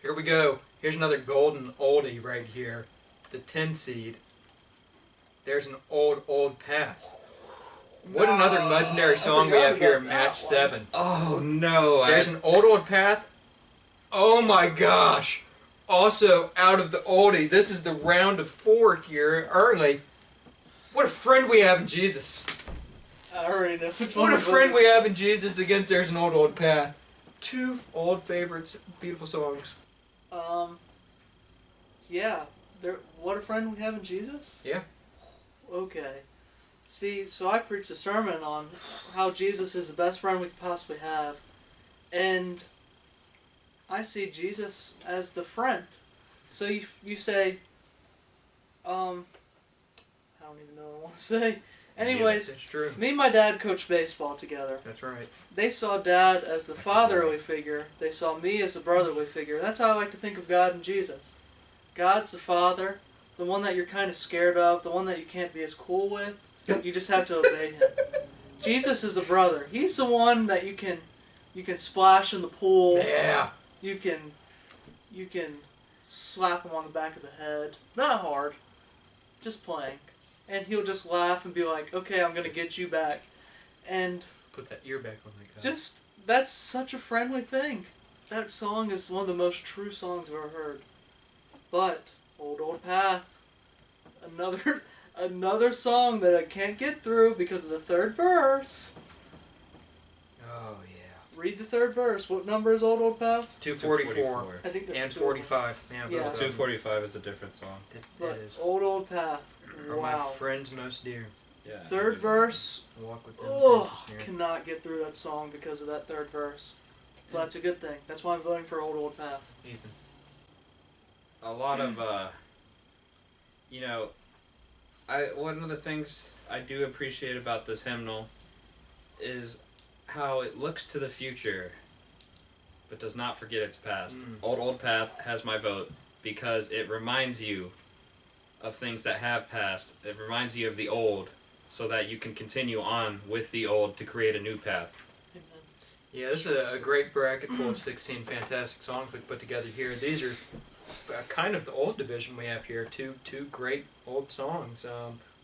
Here we go. Here's another golden oldie right here. The 10 seed. There's an old path. What another legendary song we forgot have here about in match that 7. oh no. There's an old path. Oh my gosh. Also out of the oldie. This is the round of 4 here early. What a friend we have in Jesus. I already know which What one a to friend vote. we have in Jesus against There's an Old Path. 2 old favorites, beautiful songs. Yeah. What a friend we have in Jesus? Yeah. Okay. See, so I preached a sermon on how Jesus is the best friend we could possibly have. And I see Jesus as the friend. So you say, I don't even know what I want to say. Anyways, It's true. me and my dad coached baseball together. That's right. They saw Dad as the fatherly figure. They saw me as the brotherly figure. That's how I like to think of God and Jesus. God's the father, the one that you're kind of scared of, the one that you can't be as cool with. You just have to obey him. Jesus is the brother. He's the one that you can splash in the pool. Yeah. You can slap him on the back of the head. Not hard. Just playing. And he'll just laugh and be like, "Okay, I'm gonna get you back." And Put that ear back on that guy. just, that's such a friendly thing. That song is one of the most true songs I've ever heard. But, Old Path, another song that I can't get through because of the third verse. Oh, yeah. Read the third verse. What number is Old Path? 244 I think there's and two of them. 45. Yeah, Yeah. both of them. 245 is a different song. It But is. Old Path. Are my Wow. friends most dear. Yeah. Third verse. Walk with them. Oh, faithful spirit. cannot get through that song because of that third verse. But that's a good thing. That's why I'm voting for Old Path. Ethan. A lot of, you know, one of the things I do appreciate about this hymnal is how it looks to the future, but does not forget its past. Mm. Old Path has my vote because it reminds you of things that have passed. It reminds you of the old, so that you can continue on with the old to create a new path. Amen. Yeah, this is a great bracket full of 16 fantastic songs we put together here. These are kind of the old division we have here. Two great old songs.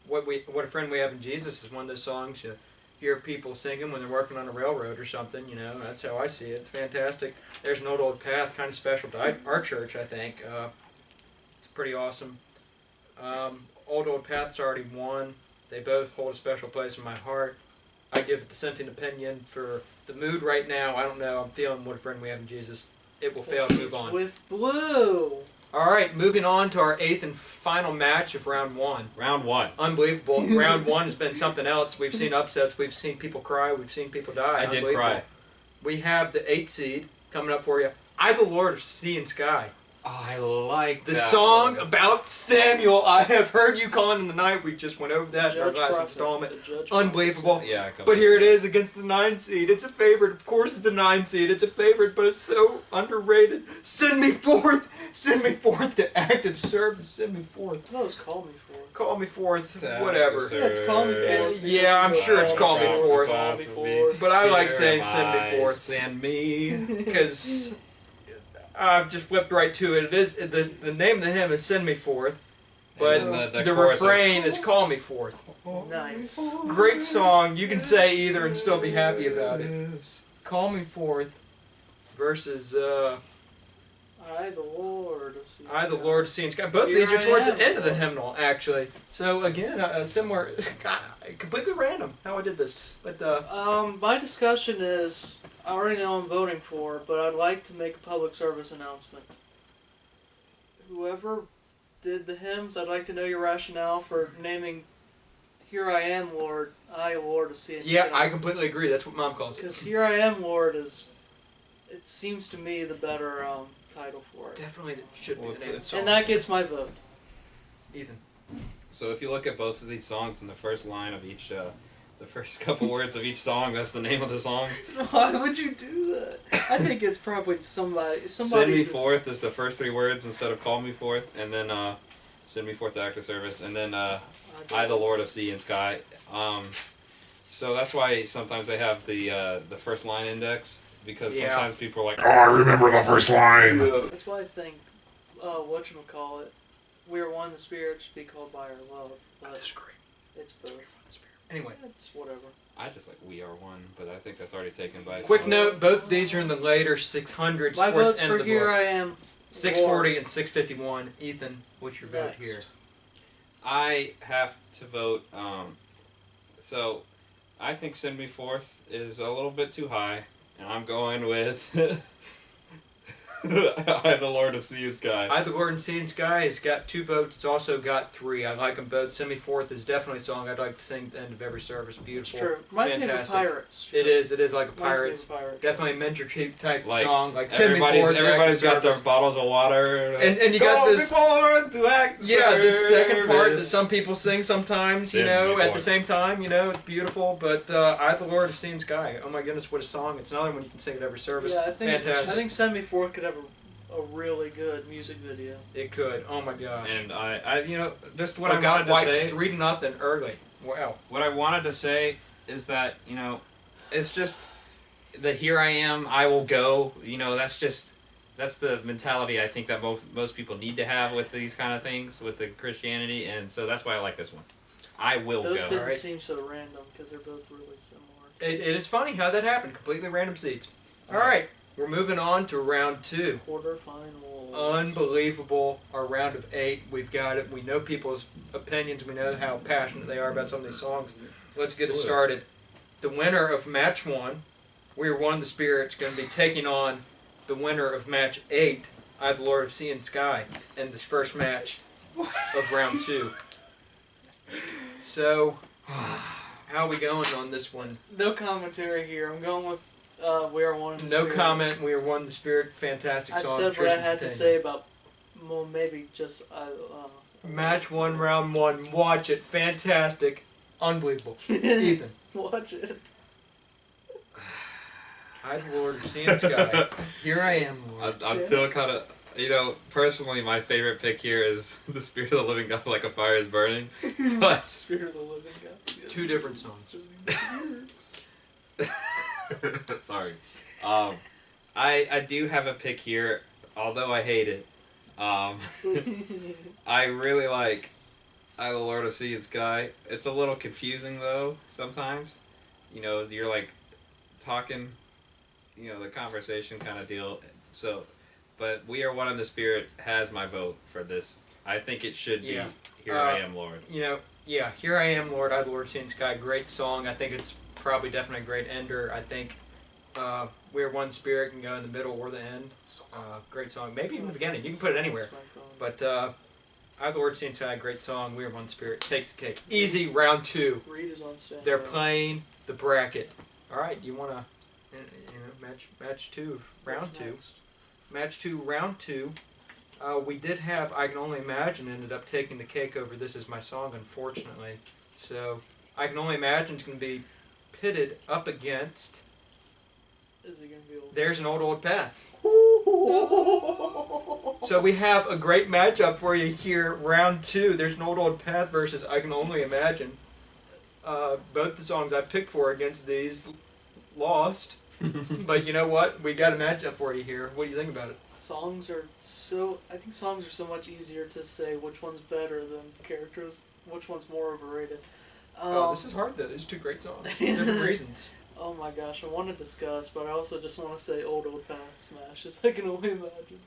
What a Friend We Have in Jesus is one of those songs you hear people singing when they're working on a railroad or something. You know, that's how I see it. It's fantastic. There's an Old Path, kind of special to our church, I think. It's pretty awesome. Old Path's already won. They both hold a special place in my heart. I give a dissenting opinion for the mood right now. I don't know. I'm feeling What a Friend We Have in Jesus. It will fail to move on. With blue. All right, moving on to our 8th and final match of round 1. Round 1. Unbelievable. Round 1 has been something else. We've seen upsets. We've seen people cry. We've seen people die. I did Unbelievable. cry. We have the 8th seed coming up for you. I, the Lord of Sea and Sky. Oh, I like The that song one. about Samuel. I have heard you calling in the night. We just went over that in our Judge last prophet. installment. The judge Unbelievable. Yeah, a couple But here it of is against the 9 seed. It's a favorite. Of course it's a 9 seed. It's a favorite, but it's so underrated. Send me forth. Send me forth to active service. Send me forth. No, it's Call Me For. Call me forth. To Whatever. active Yeah, it's Call Me For. Yeah, I'm sure it's Call Me Forth. Call Me Forth. But I like Here saying am send me I, forth. Send me. Because I've just flipped right to it. It is the name of the hymn is "Send Me Forth," but And then the chorus refrain is "Call Me Forth." Nice. Great song. You can say either and still be happy about it. "Call Me Forth" versus I, the Lord. of Sea "I, the Sky. Lord, Sea and Sky." Both of Here these are I towards am. the end of the hymnal, actually. So again, a similar, completely random how I did this, but My discussion is, I already know I'm voting for, but I'd like to make a public service announcement. Whoever did the hymns, I'd like to know your rationale for naming "Here I Am, Lord, I, Lord of Sea and yeah, Sky." I completely agree. That's what Mom calls it. Because "Here I Am, Lord" is, it seems to me, the better title for it. Definitely that should be Well, the name of the it's- song. And that gets my vote. Ethan. So if you look at both of these songs in the first line of each, the first couple words of each song, that's the name of the song. Why would you do that? I think it's probably somebody. Send me who's- forth is the first 3 words instead of call me forth, and then send me forth to active service, and then I, the Lord of Sea and Sky. So that's why sometimes they have the first line index, because Yeah. sometimes people are like, Oh, I remember the first line. That's why I think, whatchamacallit, We Are One in the Spirit should be called By Our Love. But That's great. it's both. Anyway. It's whatever. I just like We Are One, but I think that's already taken by Quick some- note: both of these are in the later 600s My towards vote's the end for of the Here book. I Am. 640 and 651. Ethan, what's your vote Next. here? I have to vote. So I think Send Me Forth is a little bit too high, and I'm going with I, the Lord of Sea and Sky. I, the Lord and Sea and Sky, has got 2 votes. It's also got 3. I like them both. Send Me Forth is definitely a song I'd like to sing at the end of every service. It's Beautiful. true. Reminds me of the Fantastic. Pirates. It is like a Reminds me of Pirates. the Pirates. Definitely a Mentor Cheap type Like, song. Like Send Me Forth. everybody's to active got their service. bottles of water. And you got Call this- me forth to active Yeah, the second part that service. some people sing sometimes, you Send know, me at the forth. same time, you know, it's beautiful. But I, the Lord of Sea and Sky, oh my goodness, what a song. It's another one you can sing at every service. Yeah, I think Send Me Forth could have a really good music video. It could. Oh my gosh. And I just what I I got wanted to wiped say. 3-0 early. Wow. What I wanted to say is that, it's just the here I am, I will go. That's the mentality I think that most people need to have with these kind of things, with the Christianity, and so that's why I like this one. I will Those go. didn't Alright. seem so random because they're both really similar. It is funny how that happened. Completely random seats. All right. We're moving on to round 2. Quarterfinal. Unbelievable. Our round of 8. We've got it. We know people's opinions. We know how passionate they are about some of these songs. Let's get it started. The winner of match 1 We Are One in the Spirit is going to be taking on the winner of match 8, I, the Lord of Sea and Sky, in this first match of round 2. So, how are we going on this one? No commentary here. I'm going with We Are One in the No Spirit. comment. We Are One in the Spirit. Fantastic I've song. said what I Tristan's had to opinion. say about, well, maybe just Match 1, round 1. Watch it. Fantastic. Unbelievable. Ethan. watch it. I, the Lord of Sea and Sky. Here I am, Lord. I'm still kind of, personally, my favorite pick here is The Spirit of the Living God Like a Fire is Burning. But Spirit of the Living God. 2 different songs. sorry. I do have a pick here, although I hate it. I really like I, the Lord of Sea and Sky. It's a little confusing, though, sometimes. You're, like, talking, the conversation kind of deal. So, but We Are One in the Spirit has my vote for this. I think it should be Yeah. Here I Am, Lord. Yeah, Here I Am, Lord, I, the Lord, Sea and Sky. Great song. I think it's probably definitely a great ender. I think We Are One Spirit can go in the middle or the end. Great song. Maybe even the beginning. You can put it anywhere. But I, the Lord, Sea and Sky, great song. We Are One Spirit takes the cake. Easy, round 2. Reed is on stand. They're playing the bracket. All right, you want to, match 2, round What's 2. next? Match 2, round 2. We did have I Can Only Imagine ended up taking the cake over This Is My Song, unfortunately. So I Can Only Imagine is going to be pitted up against Is it going to be old? There's an Old Path. So we have a great matchup for you here, round 2. There's an Old Path versus I Can Only Imagine. Both the songs I picked for against these lost. But you know what? We got a matchup for you here. What do you think about it? I think songs are so much easier to say which one's better than characters, which one's more overrated. This is hard though. These 2 great songs. Different reasons. Oh my gosh, I want to discuss, but I also just want to say Old Path smashes. I can only imagine.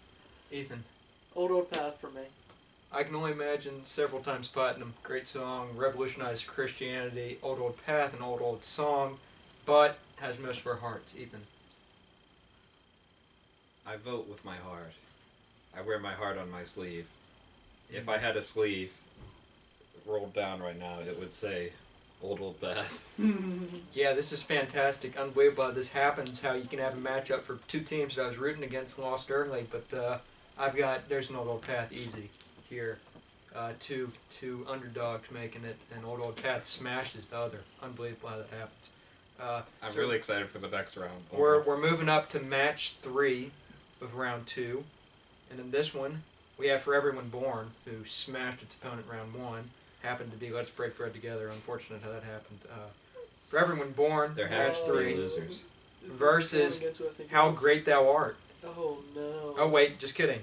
Ethan. Old Path for me. I Can Only Imagine, several times platinum. Great song, revolutionized Christianity. Old Path, an old song, but has most of our hearts. Ethan. I vote with my heart. I wear my heart on my sleeve. If I had a sleeve rolled down right now, it would say Old Beth. Yeah, this is fantastic. Unbelievable how this happens, how you can have a matchup for 2 teams that I was rooting against lost early, but I've got, there's an Old Path easy here. Two underdogs making it, and Old Path smashes the other. Unbelievable how that happens. I'm So really excited for the next round. We're moving up to match 3 of round 2, and in this one we have For Everyone Born, who smashed its opponent round 1. Happened to be Let's Break Bread Together. Unfortunate how that happened. For Everyone Born, They're match happy to be 3 losers. Is this versus going against who I think it How is? Great Thou Art. Oh no. Oh wait, just kidding.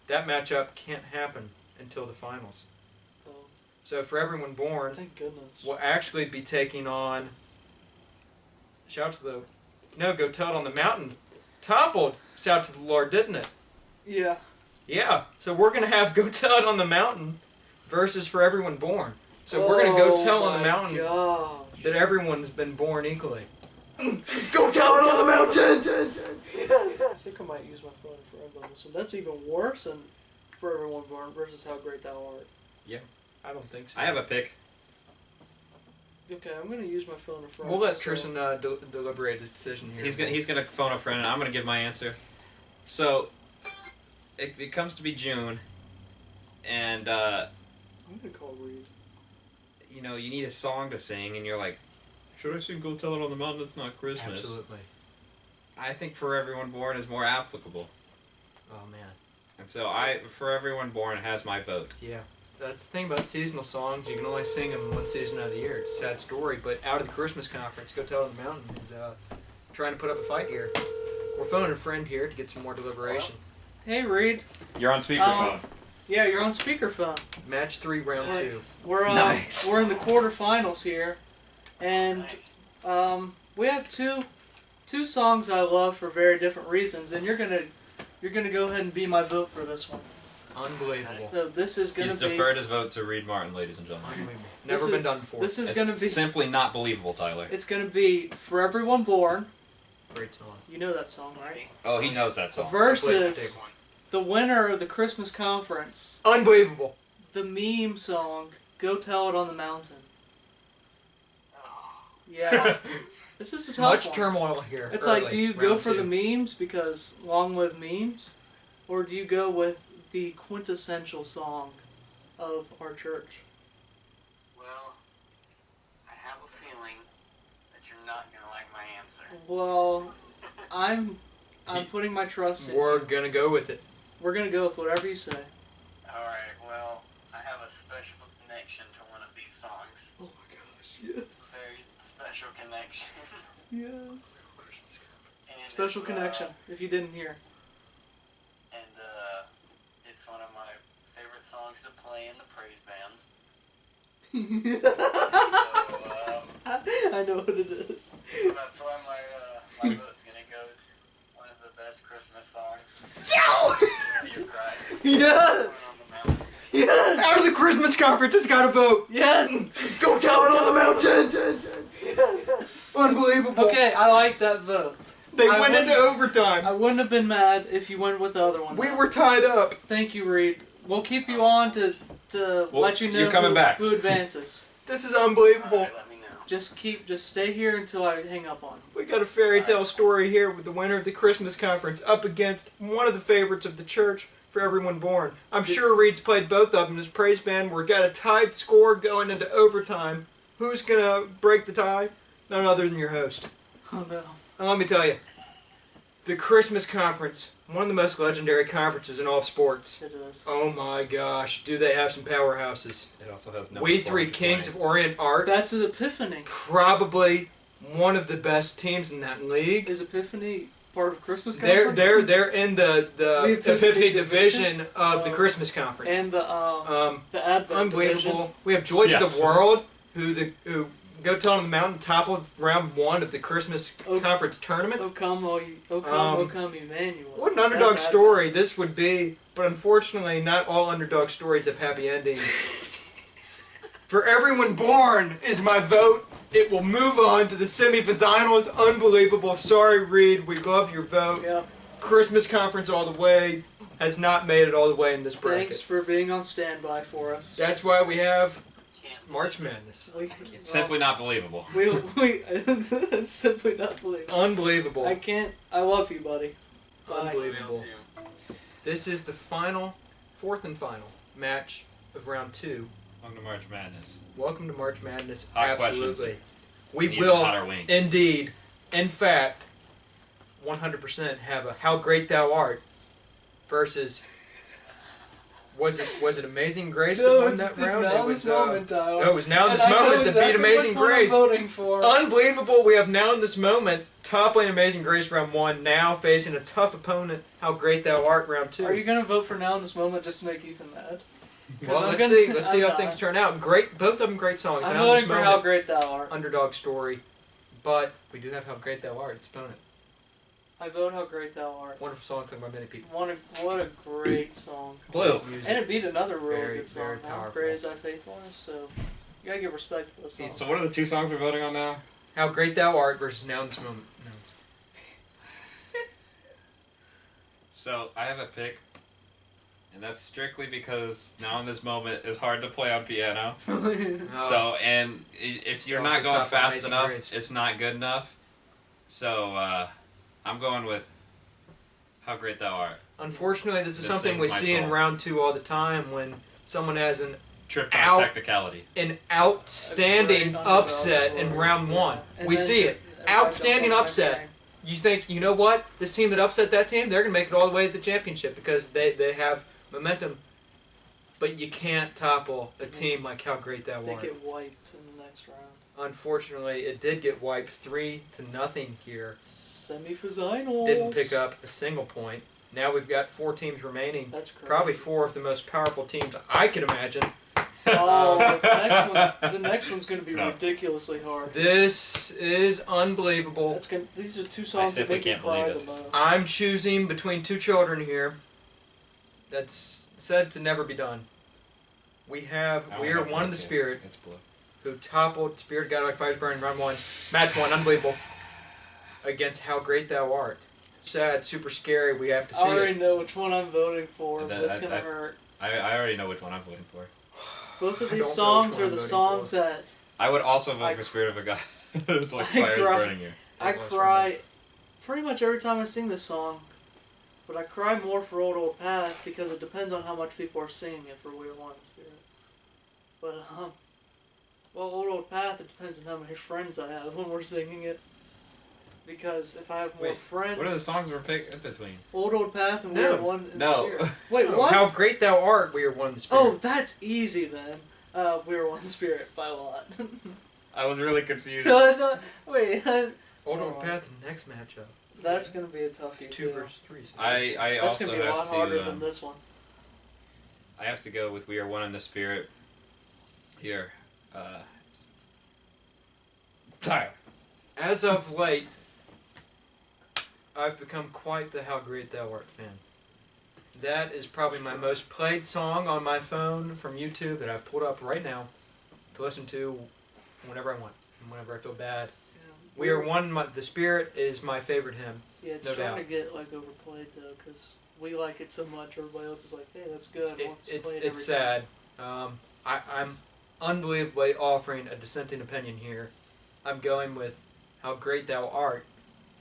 That matchup can't happen until the finals. Oh, So For Everyone Born thank goodness. will actually be taking on. Shout to the. No, Go Tell It on the Mountain. Toppled. Shout to the Lord, didn't it? Yeah. Yeah. So we're gonna have Go Tell It on the Mountain versus For Everyone Born. So we're gonna go tell on the mountain God. that everyone's been born equally. Go tell it on the mountain. Yes. I think I might use my phone forever on this one. That's even worse than For Everyone Born versus How Great Thou Art. I don't think so. I have a pick. Okay, I'm gonna use my phone in front. We'll let so- Tristan deliberate his decision here. He's gonna phone a friend, and I'm gonna give my answer. So, it comes to be June, and I'm gonna call Reed. you need a song to sing, and you're like, should I sing "Go Tell It on the Mountain"? It's not Christmas. Absolutely. I think "For Everyone Born" is more applicable, Oh man. and so "For Everyone Born" has my vote. Yeah. That's the thing about seasonal songs. You can only sing them one season out of the year. It's a sad story, but out of the Christmas conference, Go Tell It on the Mountain is trying to put up a fight here. We're phoning a friend here to get some more deliberation. Hey Reed. You're on speakerphone. Yeah, you're on speakerphone. Match 3, round 2. We're Nice. we're in the quarterfinals here, and we have two songs I love for very different reasons, and you're gonna go ahead and be my vote for this one. Unbelievable. So this is gonna He's be deferred his vote to Reed Martin, ladies and gentlemen. Unbelievable. This Never been is- done before. this is It's gonna be simply not believable, Tyler. it's gonna be For Everyone Born Great song. You know that song, right? Oh, he knows that The song. versus Take one. the winner of the Christmas conference, Unbelievable. the meme song, "Go Tell It on the Mountain." Yeah, this is a tough Much one. turmoil here. It's early, like, do you go round for the two. memes because long live memes, or do you go with the quintessential song of our church? Well, I have a feeling that you're not gonna like my answer. Well, I'm putting my trust in. We're gonna go with it. We're gonna go with whatever you say. Alright, well, I have a special connection to one of these songs. Oh my gosh, yes, Very special connection. yes. And Special it's, connection. If you didn't hear. And it's one of my favorite songs to play in the praise band. So, I know what it is. so that's why my vote's gonna go to one of the best Christmas songs. You Christ. Yeah! On the mountain. Yeah! Out of the Christmas conference, it's got to vote. Yes. Go tell it on the mountain. Yes. Unbelievable. Okay, I like that vote. They I went into wouldn't- overtime. I wouldn't have been mad if you went with the other one. We were tied up. Thank you, Reed. We'll keep you on to Well, let you know you're coming back. who advances. This is unbelievable. Alright, let me know. Just stay here until I hang up on you. We got a fairy tale story here with the winner of the Christmas conference up against one of the favorites of the church for everyone born. I'm sure Reed's played both of them in his praise band. We've got a tied score going into overtime. Who's gonna break the tie? None other than your host. Oh no. Now, let me tell you, the Christmas conference, one of the most legendary conferences in all of sports. It is. Oh my gosh, do they have some powerhouses? It also has no. We Three Kings of Orient Art, That's an Epiphany. probably one of the best teams in that league. Is Epiphany part of Christmas They're conference? they're in the The Epiphany Epiphany division? division of the Oh. Christmas conference. And the Advent Unbelievable. division. We have Joy to Yes. the World, who go tell on the mountain top of round one of the Christmas Oh. conference tournament. O come, O Um, come, Emmanuel. What an underdog That's story this would be, but unfortunately, not all underdog stories have happy endings. For everyone born is my vote. It will move on to the semifinals. Unbelievable. Sorry, Reed. We love your vote. Yep. Christmas conference all the way has not made it all in this bracket. Thanks for being on standby for us. That's why we have Can't March Madness. It's simply not believable. we it's simply not believable. Unbelievable. I can't. I love you, buddy. Bye. Unbelievable. This is the fourth and final match of round two. Welcome to March Madness. Welcome to March Madness. Hot Absolutely. questions. We Need will hotter wings. indeed, in fact, 100% have a How Great Thou Art versus was it Amazing Grace that won that round? now It was this moment, Tyler. no, it was Now And This I know Moment that exactly beat Amazing which one I'm Grace. voting for. Unbelievable. We have Now in This Moment toppling Amazing Grace round one, now facing a tough opponent, How Great Thou Art round two. Are you gonna vote for now in this moment just to make Ethan mad? 'Cause Well, I'm let's gonna- see. Let's see I'm how not. things turn out. Great, both of them great songs. I'm Now in This voting for Moment, how great thou art. underdog story, but we do have How Great Thou Art, its opponent. I vote how great thou art. Wonderful song played by many people. What a great song. Blue. Music. And it beat another really Very, good song. very How powerful. great is thy faithfulness? So you gotta give respect to those songs. So what are the two songs we're voting on now? How Great Thou Art versus Now in This Moment. No, So I have a pick, and that's strictly because Now in This Moment is hard to play on piano. it's- So and if you're Also not going top of fast Amazing enough, Grace. it's not good enough. So I'm going with How Great Thou Art. Unfortunately, this is This something sings we my see in soul. round two all the time when someone has an Tripped Ow. on a technicality. outstanding A great underdog upset in story. round one. Yeah. And We then see it. everybody Outstanding jumps on upset. that train. You think, you know what? This team that upset that team, they're going to make it all the way to the championship because they have momentum. But you can't topple a team like How Great Thou They Art. get wiped in the next round. Unfortunately, it did get wiped 3-0 here. Semifinals. Didn't pick up a single point. Now we've got 4 teams remaining. That's crazy. Probably 4 of the most powerful teams I could imagine. Oh, the next one's gonna be No. ridiculously hard. This is unbelievable. These are two songs that simply make you can't cry believe the it. most. I'm choosing between 2 children here. That's said to never be done. We are one in the spirit It's blue. who toppled Spirit of God like Fire's Burning round one. Match one, unbelievable. against How Great Thou Art. Sad, super scary. We have to I see already it. know which one I'm voting for, but That- it's gonna hurt. I already know which one I'm voting for. Both of I these don't know which songs one are I'm the voting songs for. that I would also vote I- for Spirit of a God. Like I fire is cry. burning you. I That was cry pretty much every time I sing this song. But I cry more for Old Path because it depends on how much people are singing it for We Are One in Spirit. But well, Old Path, it depends on how many friends I have when we're singing it. Because if I have more Wait, friends, What are the songs we're picking between? Old Path and We No. Are One in No. Spirit. Wait, what? How Great Thou Art, we are one in the Spirit. Oh, that's easy then. We Are One in Spirit by a lot. I was really confused. Wait, Old Old Path in the next matchup. that's gonna be a toughie 2 too. versus 3. So I That's also gonna be a have lot to. harder than this one. I have to go with We Are One in the Spirit. Here, Tyler. As of late, I've become quite the How Great Thou Art fan. That is probably my most played song on my phone from YouTube that I've pulled up right now to listen to whenever I want and whenever I feel bad. Yeah. We Are One, the Spirit is my favorite hymn. Yeah, it's no starting doubt. to get like overplayed though, because we like it so much. Everybody else is like, "Hey, that's good." It's sad. I'm unbelievably offering a dissenting opinion here. I'm going with How Great Thou Art.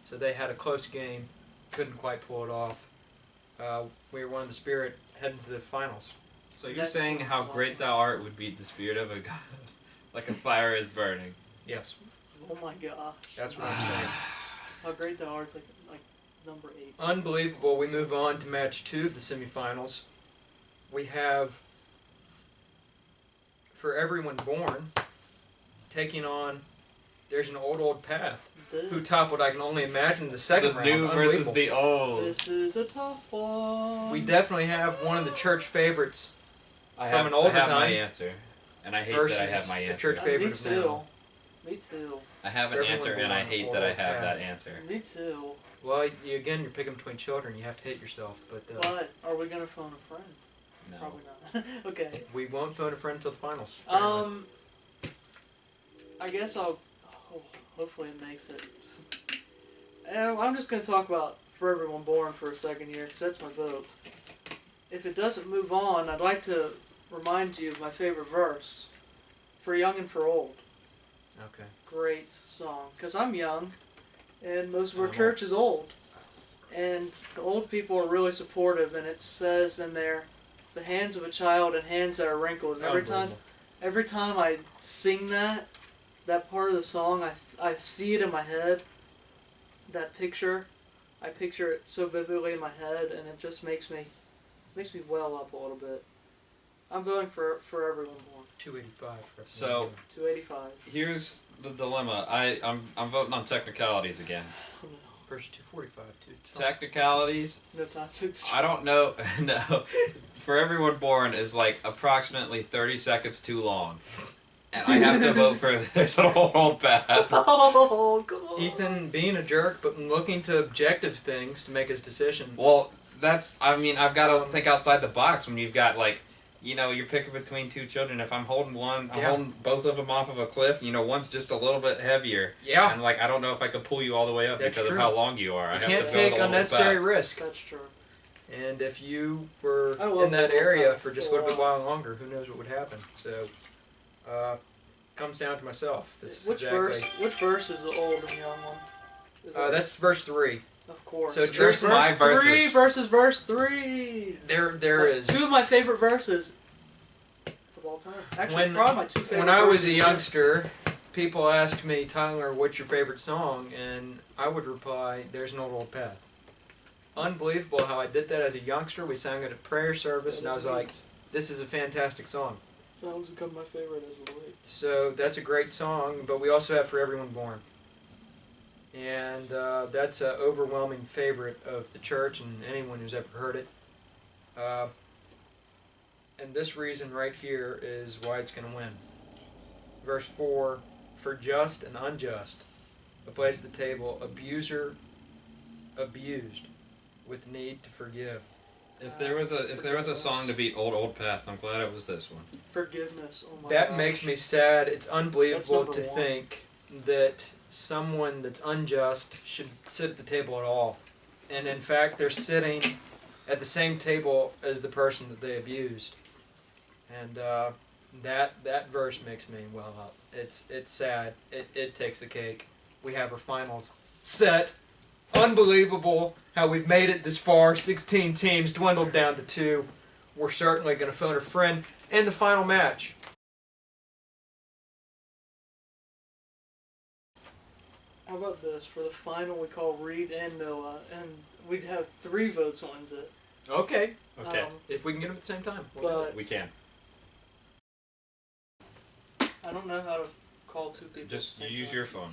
So they had a close game, couldn't quite pull it off. We Are One in the Spirit heading to the finals. So you're Next saying one's How one. Great Thou Art would beat the Spirit of a God, like a fire is burning. Yes, Oh my gosh! that's what I'm saying. How great the art's like number 8. Unbelievable. We move on to match 2 of the semifinals. We have For Everyone Born taking on There's an Old Path. Who toppled, I can only imagine, the second The round. new versus Unbelievable. the old. This is a tough one. We definitely have one of the church favorites I from have, an older I have my time answer, and I hate versus that I have my a answer. church favorite Me of too. now. Me too. I have an Everyone answer, and I belong hate on that I old have path. that answer. Me too. Well, again, you're picking between children. You have to hate yourself. But But are we gonna phone a friend? No. Probably not. Okay. we won't phone a friend until the finals. I guess I'll. Oh, hopefully it makes it. I'm just gonna talk about For Everyone Born for a second here, because that's my vote. If it doesn't move on, I'd like to remind you of my favorite verse, For Young and For Old. Okay. Great song, because I'm young, and most of our I'm church is old. And the old people are really supportive, and it says in there, the hands of a child and hands that are wrinkled. And every time I sing that part of the song, I see it in my head. That picture, I picture it so vividly in my head, and it just makes me well up a little bit. I'm voting for Everyone Born. 285 for everyone. So 285. here's the dilemma. I'm voting on technicalities again. Oh, no. versus 245 too. Technicalities. No time to. I don't know. No. For Everyone Born is like approximately 30 seconds too long. And I have to vote for There's an Old Path. Oh, come on. Ethan being a jerk, but looking to objective things to make his decision. Well, I've got to think outside the box when you've got, like, you're picking between two children. If I'm holding one, I'm Yeah. holding both of them off of a cliff. One's just a little bit heavier. Yeah. And, like, I don't know if I could pull you all the way up That's because true. of how long you are. I You have can't to go with take a little unnecessary back. risk. That's true. And if you were I love in that the Old area Path for just a a little bit lot. while longer, who knows what would happen. So, comes down to myself. This is Which exactly. verse is the old and young one? Is it- That's verse 3. of course. so There's Church my verse 3 verses. versus verse 3. There is. Two of my favorite verses of all time. Actually, probably my two favorite. When I was a verses. youngster, people asked me, Tyler, what's your favorite song? And I would reply, There's an Old Path. Unbelievable how I did that as a youngster. We sang it at prayer service, and I was like, this is a fantastic song. that one's become my favorite as of late. So that's a great song, but we also have For Everyone Born. And that's an overwhelming favorite of the church and anyone who's ever heard it. And this reason right here is why it's going to win. Verse 4, for just and unjust, a place at the table, abuser abused, with need to forgive. If there was a song to beat Old Path, I'm glad it was this one. Forgiveness. Oh my That gosh. makes me sad. It's unbelievable That's to number one. think that someone that's unjust should sit at the table at all. And in fact, they're sitting at the same table as the person that they abused. And that verse makes me well up. It's sad. It takes the cake. We have our finals set. Unbelievable how we've made it this far. 16 teams dwindled down to 2. We're certainly going to phone a friend in the final match. How about this? For the final, we call Reed and Noah, and we'd have 3 votes wins it. Okay. Okay. If we can get them at the same time. But We can. I don't know how to call 2 people. Just at the same use time. your phone.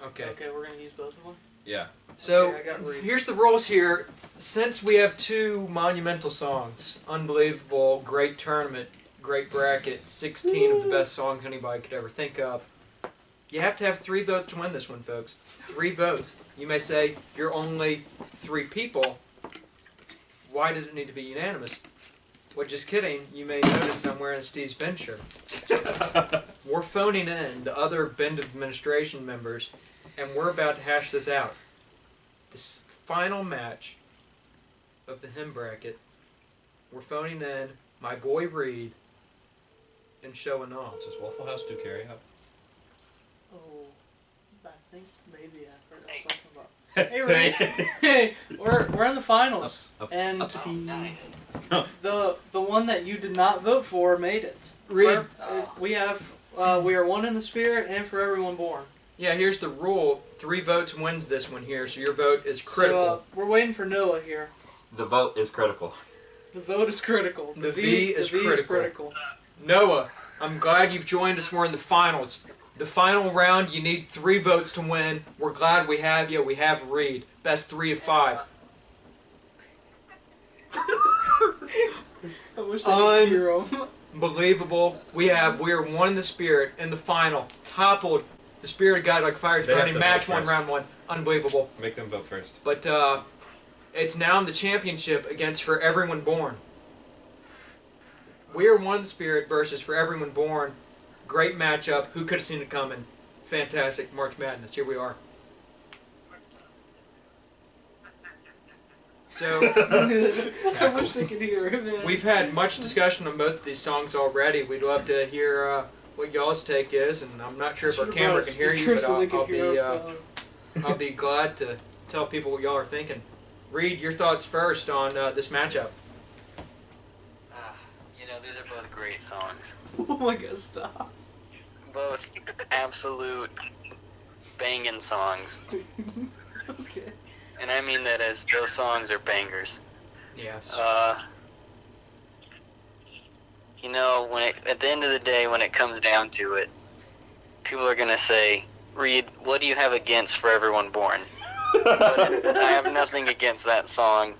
Okay. Okay, we're gonna use both of them. Yeah. So Okay, I got Reed. here's the rules here. Since we have 2 monumental songs, unbelievable, great tournament, great bracket, 16 of the best songs anybody could ever think of. You have to have 3 votes to win this one, folks. 3 votes. You may say you're only 3 people. Why does it need to be unanimous? Well, just kidding. You may notice that I'm wearing a Steve's Bend shirt. We're phoning in the other Bend administration members, and we're about to hash this out. This final match of the hymn bracket, we're phoning in my boy Reed and showing off. Does Waffle House do carry out? Oh, I think maybe I heard something about. Hey, Reed. Hey, we're in the finals, and the one that you did not vote for made it. Reed. We have we are one in the spirit, and for everyone born. Yeah, here's the rule. 3 votes wins this one here, so your vote is critical. So, we're waiting for Noah here. The vote is critical. The vote is critical. The V is the V critical. is critical. Noah, I'm glad you've joined us. We're in the finals. The final round, you need 3 votes to win. We're glad we have you. We have Reed. Best 3 of 5. I wish I could hear him. Unbelievable. We are one in the spirit in the final. Toppled. The spirit of God like fire is They have burning. to Match vote 1, first. round 1. Unbelievable. Make them vote first. But it's now in the championship against For Everyone Born. We are one in the spirit versus For Everyone Born. Great matchup. Who could have seen it coming? Fantastic. March Madness. Here we are. So I wish they could hear him. Man. we've had much discussion on both of these songs already. We'd love to hear what y'all's take is, and I'm not sure if our Should've camera brought a can hear you, speaker but so they could hear our phone. I'll be glad to tell people what y'all are thinking. Reed, your thoughts first on this matchup. These are both great songs. Oh my god, stop. Both absolute banging songs. Okay. And I mean that as those songs are bangers. Yes. At the end of the day, when it comes down to it, people are going to say, Reed, what do you have against For Everyone Born? I have nothing against that song.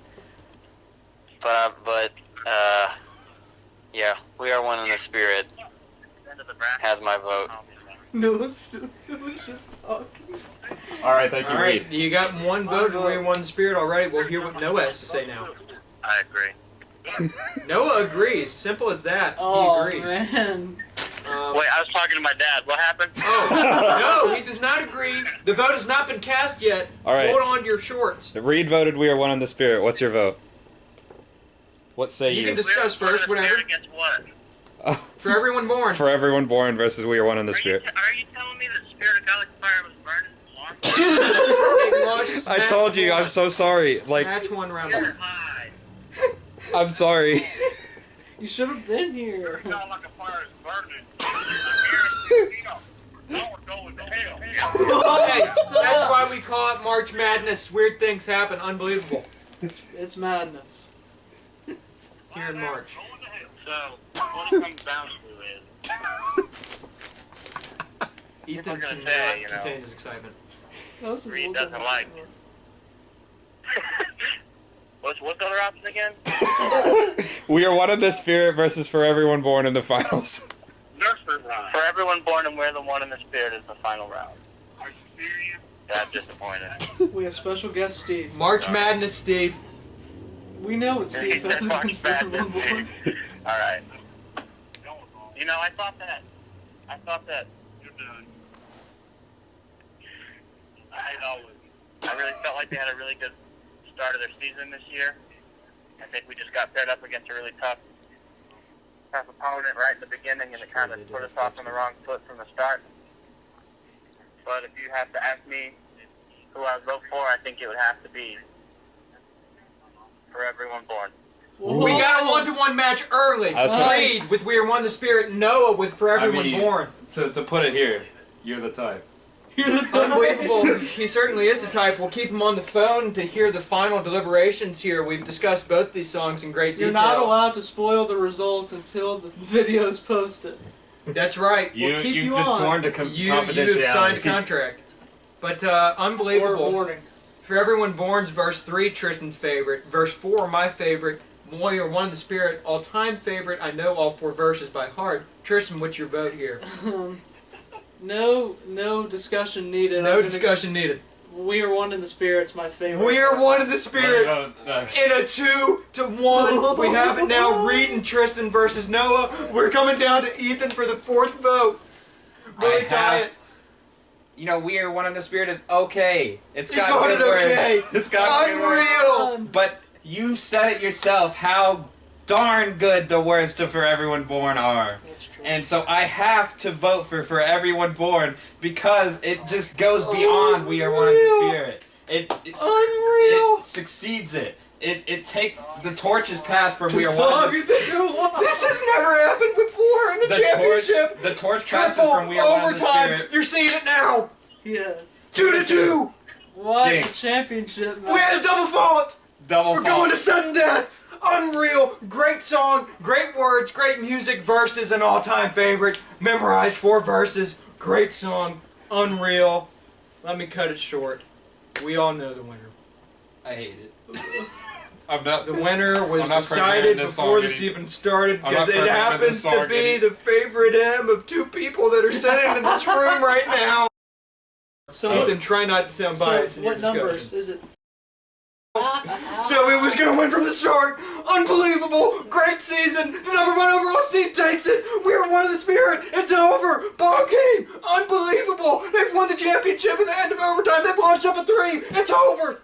But yeah, We Are One in the Spirit has my vote. No, it's just talking. All right, thank All you, right, Reed. you got one vote for We One Spirit already. We'll hear what Noah has to say now. I agree. Noah agrees. Simple as that. Oh, He agrees. man. Wait, I was talking to my dad. What happened? Oh, no, he does not agree. The vote has not been cast yet. All right. Hold on to your shorts. Reed voted We Are One in the Spirit. What's your vote? What say You you? can discuss first, whatever. Against what? For Everyone Born. For Everyone Born versus We Are One in the Spirit. Are you telling me the spirit of God like fire was burning long? I told you, I'm so sorry. Like, Match 1, round 1. Hi. I'm sorry. You should have been here. It's not like a fire is burning. Now we're going to hell. Okay, that's why we call it March Madness. Weird things happen. Unbelievable. It's madness. Here in March. So, what it comes down to is, Ethan People are gonna cannot say, you know, contain his excitement. No, this is Reed a doesn't little like it. what's the other option again? We Are One in the Spirit versus For Everyone Born in the finals. Nursery rhyme. For Everyone Born and We're the One in the Spirit is the final round. Are you serious? That's disappointing. We have special guest Steve. March Madness, Steve. We know it's Steve. That's March Madness. one. All right. I thought that you're done. I really felt like they had a really good start of their season this year. I think we just got paired up against a really tough opponent right in the beginning, and it kind of put us off on the wrong foot from the start. But if you have to ask me who I would vote for, I think it would have to be For Everyone Born. We got a 1-to-1 match early. That's Reed with We Are One the Spirit, Noah with For Everyone Born. To put it here, you're the type. Unbelievable. He certainly is the type. We'll keep him on the phone to hear the final deliberations here. We've discussed both these songs in great detail. You're not allowed to spoil the results until the video is posted. That's right. We'll keep You've you been on. sworn to You confidentiality. have signed a contract. But Or unbelievable. warning. For Everyone Born's verse 3, Tristan's favorite. Verse 4, my favorite. Warrior One in the Spirit, all-time favorite. I know all 4 verses by heart. Tristan, what's your vote here? No discussion needed. No discussion needed. We Are One in the Spirit's my favorite. We Are One in the Spirit. No. In a 2-to-1, we have it now. Reed and Tristan versus Noah. We're coming down to Ethan for the 4th vote. Really tie it. You know, We Are One in the Spirit is okay. It's You got got good it words. okay. It's got good words. Unreal. But you said it yourself how darn good the words to For Everyone Born are. That's true. And so I have to vote for Everyone Born because it just goes beyond We Are One in the Spirit. Unreal. It succeeds it. It takes the torch is passed from We Are Song One in the is this has never happened before in the championship. The torch passes Triple from We Are One in the overtime. Spirit. You're seeing it now. Yes. 2-to-2. What? Jinx. The championship match. We had a double fault. Double We're fault. going to sudden death. Unreal. Great song. Great words. Great music. Verses an all-time favorite. Memorized 4 verses. Great song. Unreal. Let me cut it short. We all know the winner. I hate it. I'm not. The winner was I'm not decided premiering this before song this any- even started I'm because not it premiering happens this to song be any- the favorite hymn of 2 people that are sitting in this room right now. So, Ethan, try not to sound biased in your what numbers discussion. is it? So it was going to win from the start. Unbelievable. Great season. The #1 overall seed takes it. We Are One in the Spirit. It's over. Ball game. Unbelievable. They've won the championship at the end of overtime. They've launched up a 3. It's over.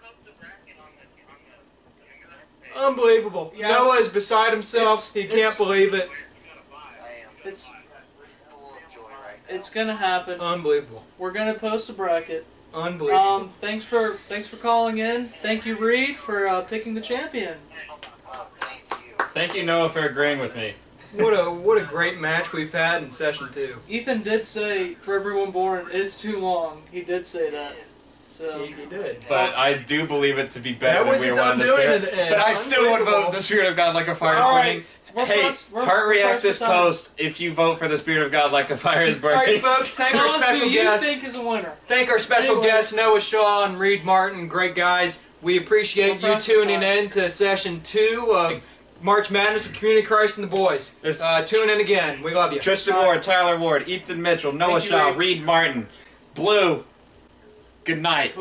Unbelievable. Yeah. Noah is beside himself. He can't It's- believe it. It's gonna happen. Unbelievable. We're gonna post a bracket. Unbelievable. Thanks for calling in. Thank you, Reed, for picking the champion. Thank you, Noah, for agreeing with me. What a great match we've had in session 2. Ethan did say For Everyone Born is too long. He did say that. So He did. But I do believe it to be better That than was We Are its One in the undoing Spirit. at the end. But I still would Unbelievable. vote the Spirit of God Like a Fire is All right. winning. We're Hey, pressed- we're heart react pressed this for time. post if you vote for the Spirit of God Like a Fire is All right, burning. folks, thank Tell our us special who you guest. think is a winner. Thank our special Anyway. guests, Noah Shaw and Reed Martin. Great guys. We appreciate We're you pressed for tuning time. in to session 2 of March Madness with Community Christ and the Boys. This- Tune in again. We love you. Tristan Ward, Tyler Ward, Ethan Mitchell, Noah Thank you, Shaw, Reed. Reed Martin, Blue. Good night.